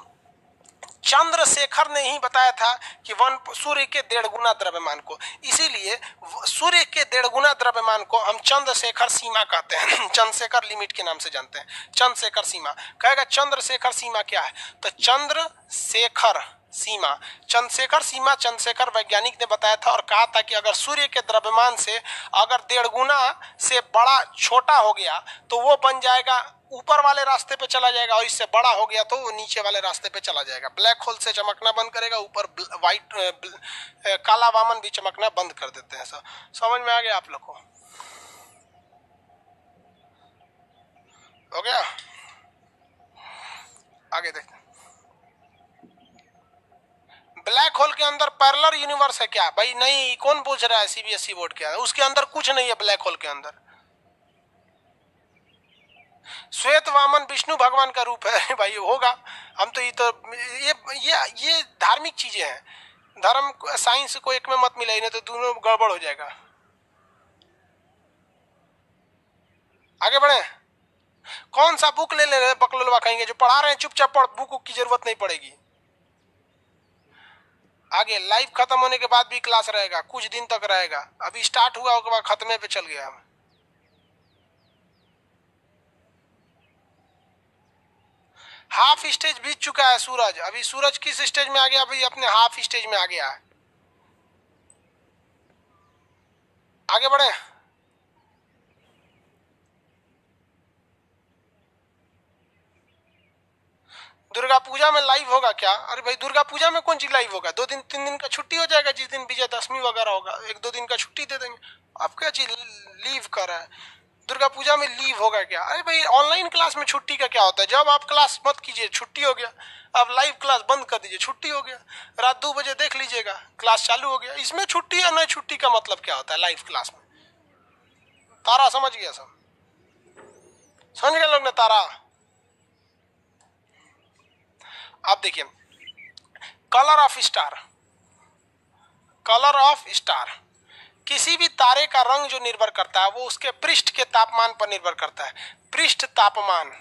चंद्रशेखर ने ही बताया था कि सूर्य के 1.5 गुना द्रव्यमान को, इसीलिए सूर्य के 1.5 गुना द्रव्यमान को हम चंद्रशेखर सीमा कहते हैं। चंद्रशेखर लिमिट के नाम से जानते हैं, चंद्रशेखर सीमा। कहेगा चंद्रशेखर सीमा क्या है? तो चंद्रशेखर सीमा, चंद्रशेखर सीमा चंद्रशेखर वैज्ञानिक ने बताया था और कहा था कि अगर सूर्य के द्रव्यमान से अगर 1.5 गुना से बड़ा छोटा हो गया तो वो बन जाएगा ऊपर वाले रास्ते पे चला जाएगा, और इससे बड़ा हो गया तो वो नीचे वाले रास्ते पे चला जाएगा। ब्लैक होल से चमकना बंद करेगा, ऊपर व्हाइट काला वामन भी चमकना बंद कर देते हैं। समझ में आ गया आप लोग को? हो गया? आगे देखते हैं। ब्लैक होल के अंदर पैरेलल यूनिवर्स है क्या? भाई नहीं, कौन पूछ रहा है? सीबीएसई बोर्ड के उसके अंदर कुछ नहीं है ब्लैक होल के अंदर। श्वेत वामन विष्णु भगवान का रूप है भाई, होगा। हम तो ये धार्मिक चीजें हैं, धर्म साइंस को एक में मत मिलाइए, नहीं तो दोनों गड़बड़ हो जाएगा। आगे बढ़े। कौन सा बुक ले रहे बकलोलवा कहेंगे? जो पढ़ा रहे हैं चुपचाप पढ़, बुक की जरूरत नहीं पड़ेगी। आगे लाइव खत्म होने के बाद भी क्लास रहेगा, कुछ दिन तक रहेगा। अभी स्टार्ट हुआ उसके बाद खत्मे पे चल गया। हाफ स्टेज बीत चुका है सूरज। अभी सूरज किस स्टेज में आ गया? अभी अपने हाफ स्टेज में आ गया है। आगे बढ़े। दुर्गा पूजा में लाइव होगा क्या? अरे भाई दुर्गा पूजा में कौन चीज लाइव होगा? 2-3 दिन का छुट्टी हो जाएगा, जिस दिन विजयदशमी वगैरह होगा 1-2 दिन का छुट्टी दे देंगे। आप क्या चीज लीव कर रहा है? दुर्गा पूजा में लीव होगा क्या? अरे भाई ऑनलाइन क्लास में छुट्टी का क्या होता है? जब आप क्लास मत कीजिए छुट्टी हो गया, आप लाइव क्लास बंद कर दीजिए छुट्टी हो गया, रात 2 बजे देख लीजिएगा क्लास चालू हो गया। इसमें छुट्टी या नहीं छुट्टी का मतलब क्या होता है लाइव क्लास में? तारा समझ गया सब? समझ गए लोग ने तारा? आप देखिए, colour of star, colour of star, किसी भी तारे का रंग जो निर्भर करता है वो उसके पृष्ठ के तापमान पर निर्भर करता है। पृष्ठ तापमान।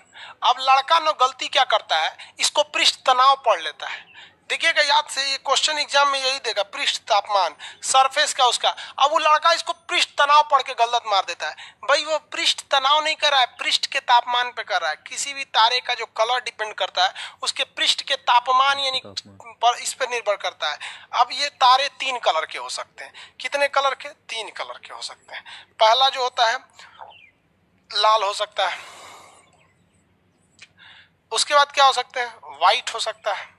अब लड़का न गलती क्या करता है, इसको पृष्ठ तनाव पढ़ लेता है। देखिएगा याद से, ये क्वेश्चन एग्जाम में यही देगा, पृष्ठ तापमान सरफेस का उसका। अब वो लड़का इसको पृष्ठ तनाव पढ़ के गलत मार देता है। भाई वो पृष्ठ तनाव नहीं कर रहा है, पृष्ठ के तापमान पे कर रहा है। किसी भी तारे का जो कलर डिपेंड करता है उसके पृष्ठ के तापमान यानी पर इस पर निर्भर करता है। अब ये तारे 3 कलर के हो सकते हैं। कितने कलर के? 3 कलर के हो सकते हैं। पहला जो होता है लाल हो सकता है, उसके बाद क्या हो सकते हैं? व्हाइट हो सकता है,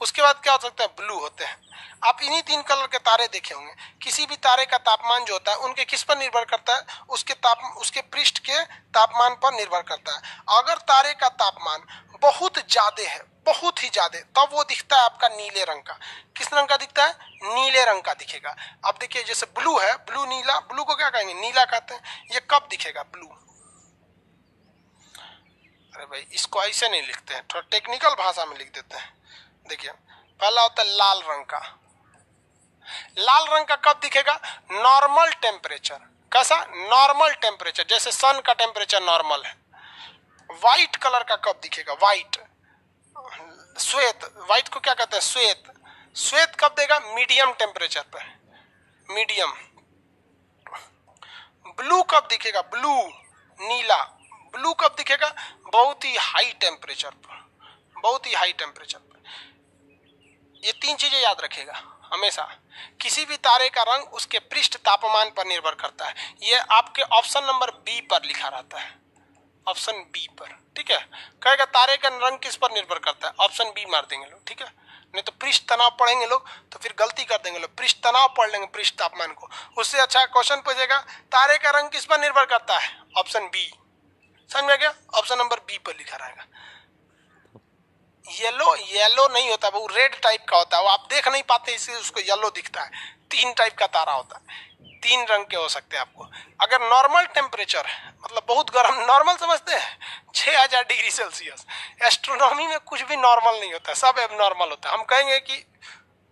उसके बाद क्या हो सकता है? ब्लू होते हैं। आप इन्हीं 3 कलर के तारे देखे होंगे। किसी भी तारे का तापमान जो होता है उनके किस पर निर्भर करता है? उसके पृष्ठ के तापमान पर निर्भर करता है। अगर तारे का तापमान बहुत ज्यादा है, बहुत ही ज्यादा, तब वो दिखता है आपका नीले रंग का। किस रंग का दिखता है? नीले रंग का दिखेगा। अब देखिए जैसे ब्लू है, ब्लू नीला, ब्लू को क्या कहेंगे? नीला कहते हैं। ये कब दिखेगा ब्लू? अरे भाई इसको ऐसे नहीं लिखते हैं, थोड़ा टेक्निकल भाषा में लिख देते हैं। देखिए पहला होता है लाल रंग का। लाल रंग का कब दिखेगा? Normal temperature. कैसा? नॉर्मल टेम्परेचर, जैसे सन का टेम्परेचर नॉर्मल है। व्हाइट कलर का कब दिखेगा? व्हाइट, श्वेत, व्हाइट को क्या कहते हैं? श्वेत। श्वेत कब देगा? मीडियम टेम्परेचर पर। मीडियम। ब्लू कब दिखेगा? ब्लू, नीला। ब्लू कब दिखेगा? बहुत ही हाई टेम्परेचर पर, बहुत ही हाई टेम्परेचर पर। ये तीन चीजें याद रखेगा हमेशा। किसी भी तारे का रंग उसके पृष्ठ तापमान पर निर्भर करता है। ये आपके ऑप्शन नंबर बी पर लिखा रहता है, ऑप्शन बी पर, ठीक है। कहेगा तारे का रंग किस पर निर्भर करता है, ऑप्शन बी मार देंगे लोग, ठीक है। नहीं तो पृष्ठ तनाव पढ़ेंगे लोग तो फिर गलती कर देंगे लोग, पृष्ठ तनाव पढ़ लेंगे पृष्ठ तापमान को। उससे अच्छा क्वेश्चन पूछेगा तारे का रंग किस पर निर्भर करता है, ऑप्शन बी। समझ में गया? ऑप्शन नंबर बी पर लिखा रहेगा। येलो, येलो नहीं होता वो रेड टाइप का होता है, वो आप देख नहीं पाते इसलिए उसको येलो दिखता है। तीन टाइप का तारा होता है, तीन रंग के हो सकते हैं आपको। अगर नॉर्मल टेम्परेचर मतलब बहुत गर्म, नॉर्मल समझते हैं 6000 डिग्री सेल्सियस। एस्ट्रोनॉमी में कुछ भी नॉर्मल नहीं होता है, सब एबनॉर्मल होता है। हम कहेंगे कि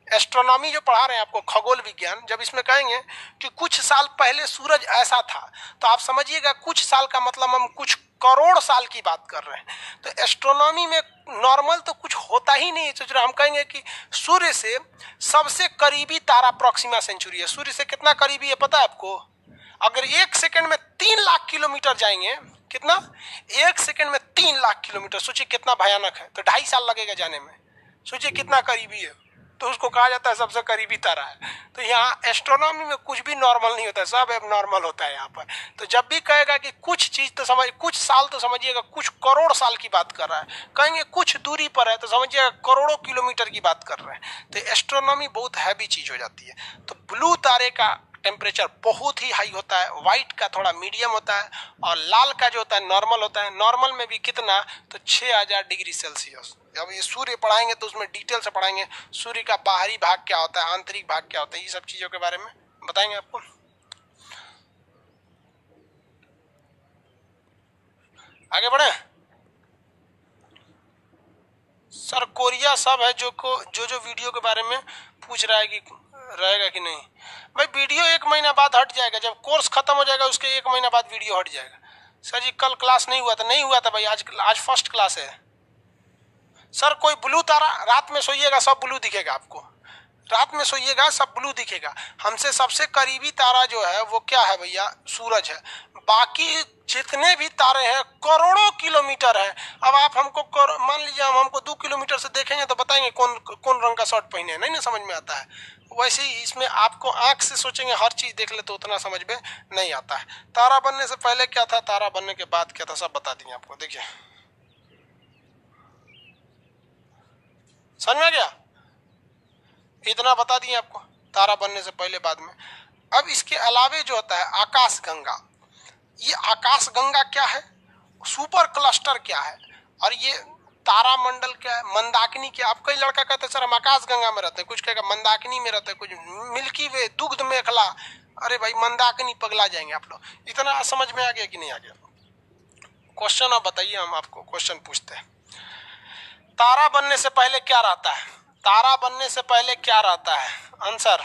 एस्ट्रोनॉमी जो पढ़ा रहे हैं आपको, खगोल विज्ञान, जब इसमें कहेंगे कि कुछ साल पहले सूरज ऐसा था, तो आप समझिएगा कुछ साल का मतलब हम कुछ करोड़ साल की बात कर रहे हैं। तो एस्ट्रोनॉमी में नॉर्मल तो कुछ होता ही नहीं है। हम कहेंगे कि सूर्य से सबसे करीबी तारा प्रॉक्सिमा सेंचुरी है। सूर्य से कितना करीबी है पता है आपको? अगर 1 सेकंड में 3 लाख किलोमीटर जाएंगे, कितना? 1 सेकंड में 3 लाख किलोमीटर, सोचिए कितना भयानक है। तो 2.5 साल लगेगा जाने में, सोचिए कितना करीबी है। तो उसको कहा जाता है सबसे करीबी तारा है। तो यहाँ एस्ट्रोनॉमी में कुछ भी नॉर्मल नहीं होता है, सब एबनॉर्मल होता है यहाँ पर। तो जब भी कहेगा कि कुछ चीज तो समझ, कुछ साल तो समझिएगा कुछ करोड़ साल की बात कर रहा है। कहेंगे कुछ दूरी पर है तो समझिएगा करोड़ों किलोमीटर की बात कर रहे हैं। तो एस्ट्रोनॉमी बहुत हैवी चीज हो जाती है। तो ब्लू तारे का टेम्परेचर बहुत ही हाई होता है, व्हाइट का थोड़ा मीडियम होता है, और लाल का जो होता है नॉर्मल होता है। नॉर्मल में भी कितना? तो 6000 डिग्री सेल्सियस। जब ये सूर्य पढ़ाएंगे तो उसमें डिटेल से पढ़ाएंगे, सूर्य का बाहरी भाग क्या होता है, आंतरिक भाग क्या होता है, ये सब चीजों के बारे में बताएंगे आपको। आगे बढ़े। सर कोरिया सब है जो वीडियो के बारे में पूछ रहा है कि रहेगा कि नहीं। भाई वीडियो 1 महीना बाद हट जाएगा, जब कोर्स खत्म हो जाएगा उसके 1 महीना बाद वीडियो हट जाएगा। सर जी कल क्लास नहीं हुआ था, नहीं हुआ था भाई, आज फर्स्ट क्लास है। सर कोई ब्लू तारा, रात में सोइएगा सब ब्लू दिखेगा आपको, रात में सोइएगा सब ब्लू दिखेगा। हमसे सबसे करीबी तारा जो है वो क्या है भैया? सूरज है। बाकी जितने भी तारे हैं करोड़ों किलोमीटर है। अब आप हमको मान लीजिए हमको 2 किलोमीटर से देखेंगे तो बताएंगे कौन रंग का शर्ट पहने हैं, नहीं ना समझ में आता है। वैसे ही इसमें आपको आंख से सोचेंगे हर चीज देख ले तो उतना समझ में नहीं आता है। तारा बनने से पहले क्या था, तारा बनने के बाद क्या था, सब बता दिए आपको। देखिए समझ में गया? इतना बता दिए आपको तारा बनने से पहले बाद में। अब इसके अलावे जो होता है आकाश गंगा, ये आकाश गंगा क्या है, सुपर क्लस्टर क्या है, और ये तारामंडल क्या है, मंदाकिनी क्या। अब कई लड़का कहते हैं सर हम आकाश गंगा में रहते हैं, कुछ कहेगा मंदाकिनी में रहते हैं, कुछ मिल्की वे, दुग्ध मेखला। अरे भाई मंदाकिनी पगला जाएंगे आप लोग। इतना समझ में आ गया कि नहीं आ गया? क्वेश्चन आप बताइए, हम आपको क्वेश्चन पूछते हैं। तारा बनने से पहले क्या रहता है? तारा बनने से पहले क्या रहता है? आंसर,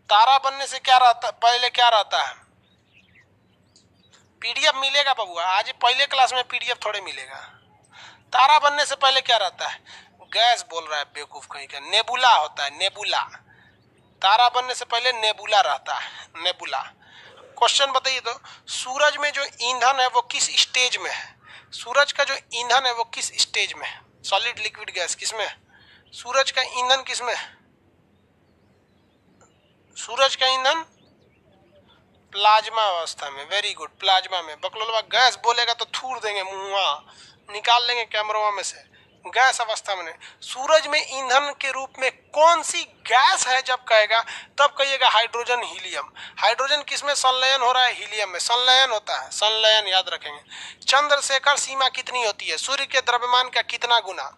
तारा बनने से क्या रहता, पहले क्या रहता है? पीडीएफ मिलेगा बबुआ, आज पहले क्लास में पीडीएफ थोड़े मिलेगा। तारा बनने से पहले क्या रहता है? गैस बोल रहा है बेवकूफ कहीं का, नेबुला होता है, नेबुला। तारा बनने से पहले नेबुला रहता है, नेबुला। क्वेश्चन बताइए तो, सूरज में जो ईंधन है वो किस स्टेज में है? सूरज का जो ईंधन है वो किस स्टेज में है? सॉलिड लिक्विड गैस किसमें? सूरज का ईंधन किसमें? सूरज का ईंधन प्लाज्मा अवस्था में। वेरी गुड, प्लाज्मा में। बकलोलवा गैस बोलेगा तो थूर देंगे, मुंह निकाल लेंगे कैमरों में से। गैस अवस्था में। सूरज में ईंधन के रूप में कौन सी गैस है जब कहेगा तब कहिएगा हाइड्रोजन, हीलियम। हाइड्रोजन किसमें संलयन हो रहा है? हीलियम में संलयन होता है, संलयन याद रखेंगे। चंद्रशेखर सीमा कितनी होती है? सूर्य के द्रव्यमान का कितना गुना?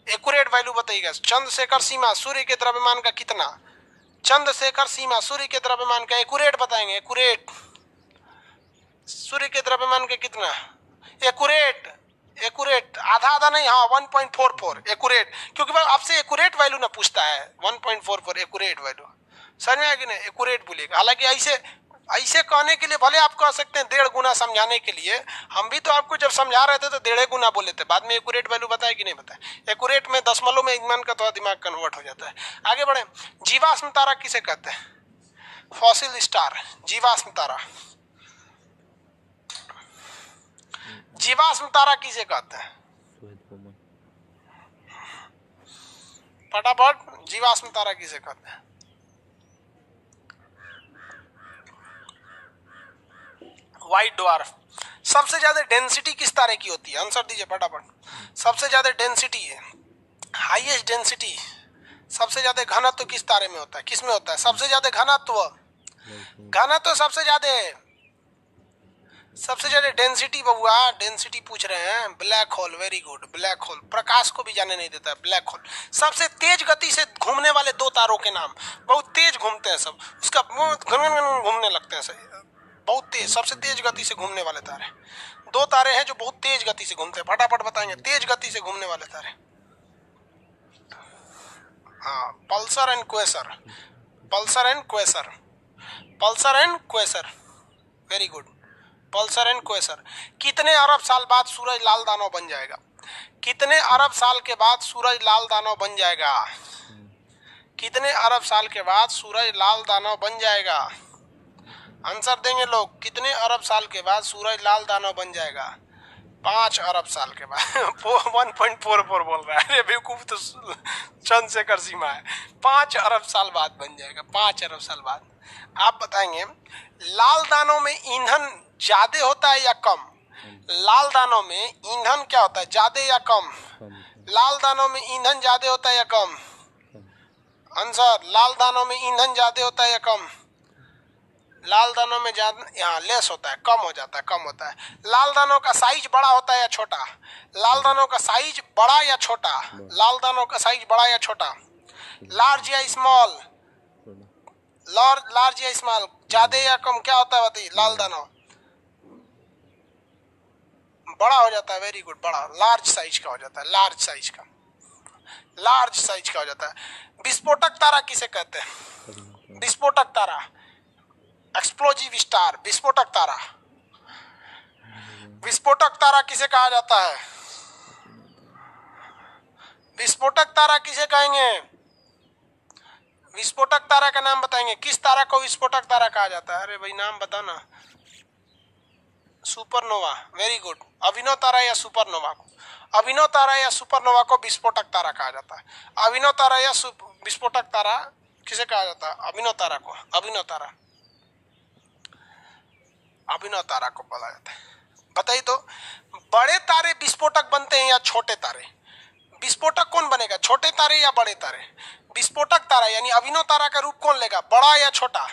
एक्यूरेट वैल्यू बताइएगा। चंद्रशेखर सीमा सूर्य के द्रव्यमान का कितना? चंद्रशेखर सीमा सूर्य के द्रव्यमान का एक्यूरेट बताएंगे, एक्यूरेट। सूर्य के द्रव्यमान का कितना? एक्यूरेट, एक्यूरेट, आधा आधा नहीं, हाँ 1.44 एक्यूरेट, क्योंकि भाई आपसे एक्यूरेट वैल्यू ना पूछता है। 1.44 एक्यूरेट वैल्यू, समझ में आ गया ना? एक्यूरेट बोलिएगा। हालांकि ऐसे ऐसे कहने के लिए भले आप कह सकते हैं 1.5 गुना समझाने के लिए, हम भी तो आपको जब समझा रहे थे तो 1.5 गुना बोले थे, बाद में एक्यूरेट वैल्यू बताया कि नहीं बताया। एक्यूरेट में दशमलव में ईमान का थोड़ा दिमाग कन्वर्ट हो जाता है। आगे बढ़े, जीवाश्म तारा किसे कहते हैं? फॉसिल स्टार, जीवाश्म तारा। जीवाश्म तारा किसे कहते हैं? फटाफट, जीवाश्म तारा किसे कहते हैं? White dwarf. सबसे ज्यादा डेंसिटी किस तारे की होती है? आंसर दीजिए फटाफट। सबसे ज्यादा डेंसिटी है, हाईएस्ट डेंसिटी, सबसे ज्यादा घनत्व किस तारे में होता है? किस में होता है सबसे ज्यादा घनत्व? घनत्व सबसे ज्यादा, सबसे ज्यादा डेंसिटी बबुआ, डेंसिटी पूछ रहे हैं। Black hole, very good, black hole. प्रकाश को भी जाने नहीं देता है ब्लैक होल। सबसे तेज गति से घूमने वाले 2 तारों के नाम, बहुत तेज घूमते हैं सब, उसका घूमने लगते हैं सब, बहुत तेज, सबसे तेज गति से घूमने वाले तारे। 2 तारे हैं जो बहुत तेज गति से घूमते हैं, फटाफट बताएंगे तेज गति से घूमने वाले तारे। हाँ, pulsar and quasar, pulsar and quasar, pulsar and quasar, very good, pulsar and quasar. कितने अरब साल बाद सूरज लाल दानव बन जाएगा? कितने अरब साल के बाद सूरज लाल दानव बन जाएगा? कितने अरब साल के बाद सूरज लाल दानव बन जाएगा? आंसर देंगे लोग, कितने अरब साल के बाद सूरज लाल दानव बन जाएगा? 5 अरब साल के बाद। 1.44 बोल रहा है, अरे बेवकूफ, तो चंद्रशेखर सीमा है। 5 अरब साल बाद बन जाएगा, 5 अरब साल बाद। आप बताएंगे लाल दानों में ईंधन ज्यादा होता है या कम? लाल दानों में ईंधन क्या होता है, ज्यादा या कम? लाल दानों में ईंधन ज्यादा होता है या कम? आंसर, लाल दानों में ईंधन ज्यादा होता है या कम? लाल दानों में ज्यादा, यहाँ लेस होता है, कम हो जाता है, कम होता है। लाल दानों का साइज बड़ा होता है या छोटा? लाल दानों का साइज बड़ा या छोटा? लाल दानों का साइज बड़ा या छोटा? लार्ज या स्मॉल? लार्ज या स्मॉल, ज्यादा या कम, क्या होता है बताइए? लाल दानव बड़ा हो जाता है, वेरी गुड, बड़ा, लार्ज साइज का हो जाता है, लार्ज साइज का, लार्ज साइज का हो जाता है। विस्फोटक तारा किसे कहते हैं? विस्फोटक तारा, एक्सप्लोजिव स्टार, विस्फोटक तारा। विस्फोटक तारा किसे कहा जाता है? विस्फोटक तारा किसे कहेंगे? विस्फोटक तारा का नाम बताएंगे, किस तारा को विस्फोटक तारा कहा जाता है? अरे भाई नाम बताओ ना। Supernova, very good. अभिनव तारा या सुपरनोवा को? अभिनव तारा या सुपरनोवा को विस्फोटक तारा कहा जाता है। अभिनव तारा या विस्फोटक तारा किसे कहा जाता है? अभिनव तारा को, अभिनव तारा, अभिनव तारा को बोला जाता है। बताइए तो, बड़े तारे विस्फोटक बनते हैं या छोटे तारे? विस्फोटक कौन बनेगा, छोटे तारे या बड़े तारे? विस्फोटक तारा यानी अभिनव तारा का रूप कौन लेगा, बड़ा या छोटा?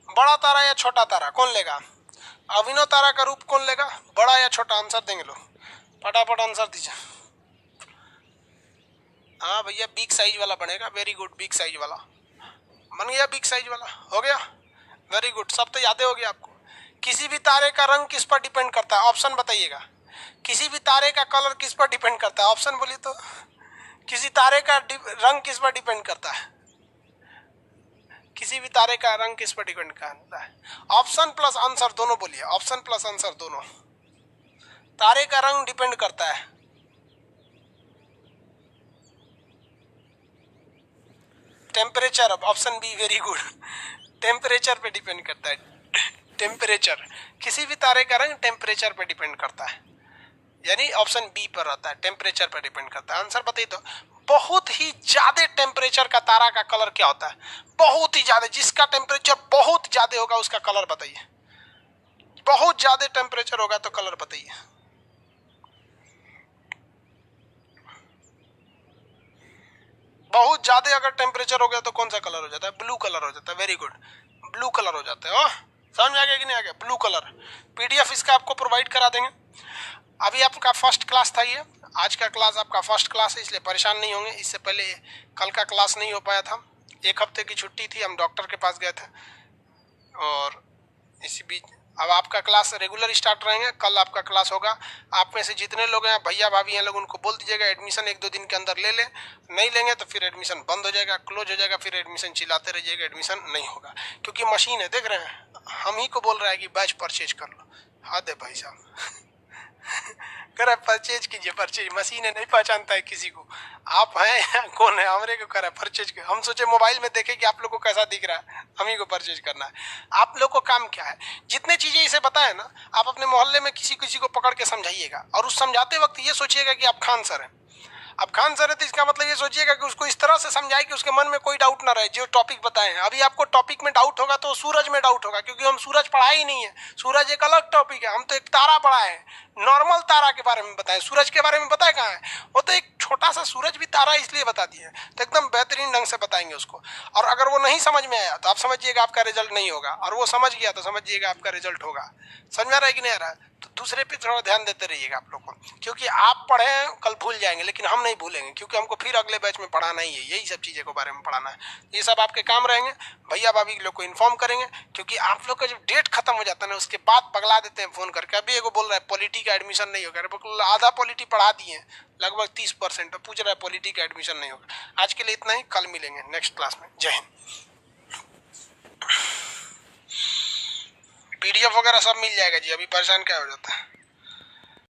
बड़ा तारा या छोटा तारा कौन लेगा? अभिनव तारा का रूप कौन लेगा, बड़ा या छोटा? आंसर देंगे लोग, फटाफट आंसर दीजिए। हाँ भैया, बिग साइज वाला बनेगा, वेरी गुड, बिग साइज वाला बन गया, बिग साइज वाला हो गया, वेरी गुड। सब तो याद हो गया आपको। किसी भी तारे का रंग किस पर डिपेंड करता है? ऑप्शन बताइएगा। किसी भी तारे का कलर किस पर डिपेंड करता है? ऑप्शन बोलिए तो। किसी तारे का रंग किस पर डिपेंड करता है? किसी भी तारे का रंग किस पर डिपेंड करता है? ऑप्शन प्लस आंसर दोनों बोलिए, ऑप्शन प्लस आंसर दोनों। तारे का रंग डिपेंड करता है, temperature, option B, very good, temperature पे डिपेंड करता है। टेम्परेचर, किसी भी तारे का रंग टेम्परेचर पे डिपेंड करता है, यानी ऑप्शन बी पर रहता है, टेम्परेचर पर डिपेंड करता है। आंसर बताइए तो। बहुत ही ज्यादा टेम्परेचर का तारा का कलर क्या होता है? बहुत ही ज्यादा, जिसका टेम्परेचर बहुत ज्यादा होगा उसका कलर बताइए। बहुत ज्यादा टेम्परेचर होगा तो कलर बताइए। बहुत ज्यादा अगर टेम्परेचर हो गया तो कौन सा कलर हो जाता है? ब्लू कलर हो जाता है, वेरी गुड, ब्लू कलर हो जाता है। समझ में आ गया कि नहीं आ गया? Blue colour. पीडीएफ इसका आपको प्रोवाइड करा देंगे। अभी आपका फर्स्ट क्लास था ये, आज का क्लास आपका फर्स्ट क्लास है, इसलिए परेशान नहीं होंगे। इससे पहले कल का क्लास नहीं हो पाया था, 1 हफ्ते की छुट्टी थी, हम डॉक्टर के पास गए थे, और इसी बीच अब आपका क्लास रेगुलर स्टार्ट रहेंगे, कल आपका क्लास होगा। आप में से जितने लोग हैं, भैया भाभी हैं लोग, उनको बोल दीजिएगा एडमिशन 1-2 दिन के अंदर ले लें। नहीं लेंगे तो फिर एडमिशन बंद हो जाएगा, क्लोज हो जाएगा, फिर एडमिशन चिल्लाते रहिएगा एडमिशन नहीं होगा। क्योंकि मशीन है, देख रहे हैं, हम ही को बोल रहा है कि बैच परचेज कर लो। हद है भाई साहब। करे परचेज कीजिए, परचेज। मशीन है, नहीं पहचानता है किसी को। आप हैं कौन है, हमरे को करे परचेज। हम सोचे मोबाइल में देखे कि आप लोग को कैसा दिख रहा है, हम ही को परचेज करना है। आप लोग को काम क्या है, जितने चीजें इसे बताए ना, आप अपने मोहल्ले में किसी किसी को पकड़ के समझाइएगा। और उस समझाते वक्त ये सोचिएगा कि आप खान सर हैं। अब खान सर है तो इसका मतलब ये सोचिएगा कि उसको इस तरह से समझाए कि उसके मन में कोई डाउट ना रहे जो टॉपिक बताए हैं। अभी आपको टॉपिक में डाउट होगा तो सूरज में डाउट होगा, क्योंकि हम सूरज पढ़ा ही नहीं है। सूरज एक अलग टॉपिक है, हम तो एक तारा पढ़ाए हैं, नॉर्मल तारा के बारे में बताएं। सूरज के बारे में बताए कहाँ है, वो तो एक छोटा सा सूरज भी तारा इसलिए बता दिए, तो एकदम बेहतरीन ढंग से बताएंगे उसको। और अगर वो नहीं समझ में आया तो आप समझिएगा आपका रिजल्ट नहीं होगा, और वो समझ गया तो समझिएगा आपका रिजल्ट होगा। समझ में आ रहा है कि नहीं आ रहा है? तो दूसरे पे थोड़ा ध्यान देते रहिएगा आप लोग को, क्योंकि आप पढ़े कल भूल जाएंगे, लेकिन हम नहीं भूलेंगे, क्योंकि हमको फिर अगले बैच में पढ़ाना ही है, यही सब चीज़ों के बारे में पढ़ाना है। ये सब आपके काम रहेंगे, भैया भाभी लोग को इन्फॉर्म करेंगे। क्योंकि आप लोग का जब डेट खत्म हो जाता है ना, उसके बाद पगला देते हैं फ़ोन करके। अभी एगो बोल रहा है पॉलिटी का एडमिशन नहीं होगा, आधा पॉलिटी पढ़ा दिए लगभग 30%, पूछ रहा है पॉलिटी का एडमिशन नहीं होगा। आज के लिए इतना ही, कल मिलेंगे नेक्स्ट क्लास में। जय हिंद। PDF वगैरह सब मिल जाएगा जी, अभी परेशान क्या हो जाता है।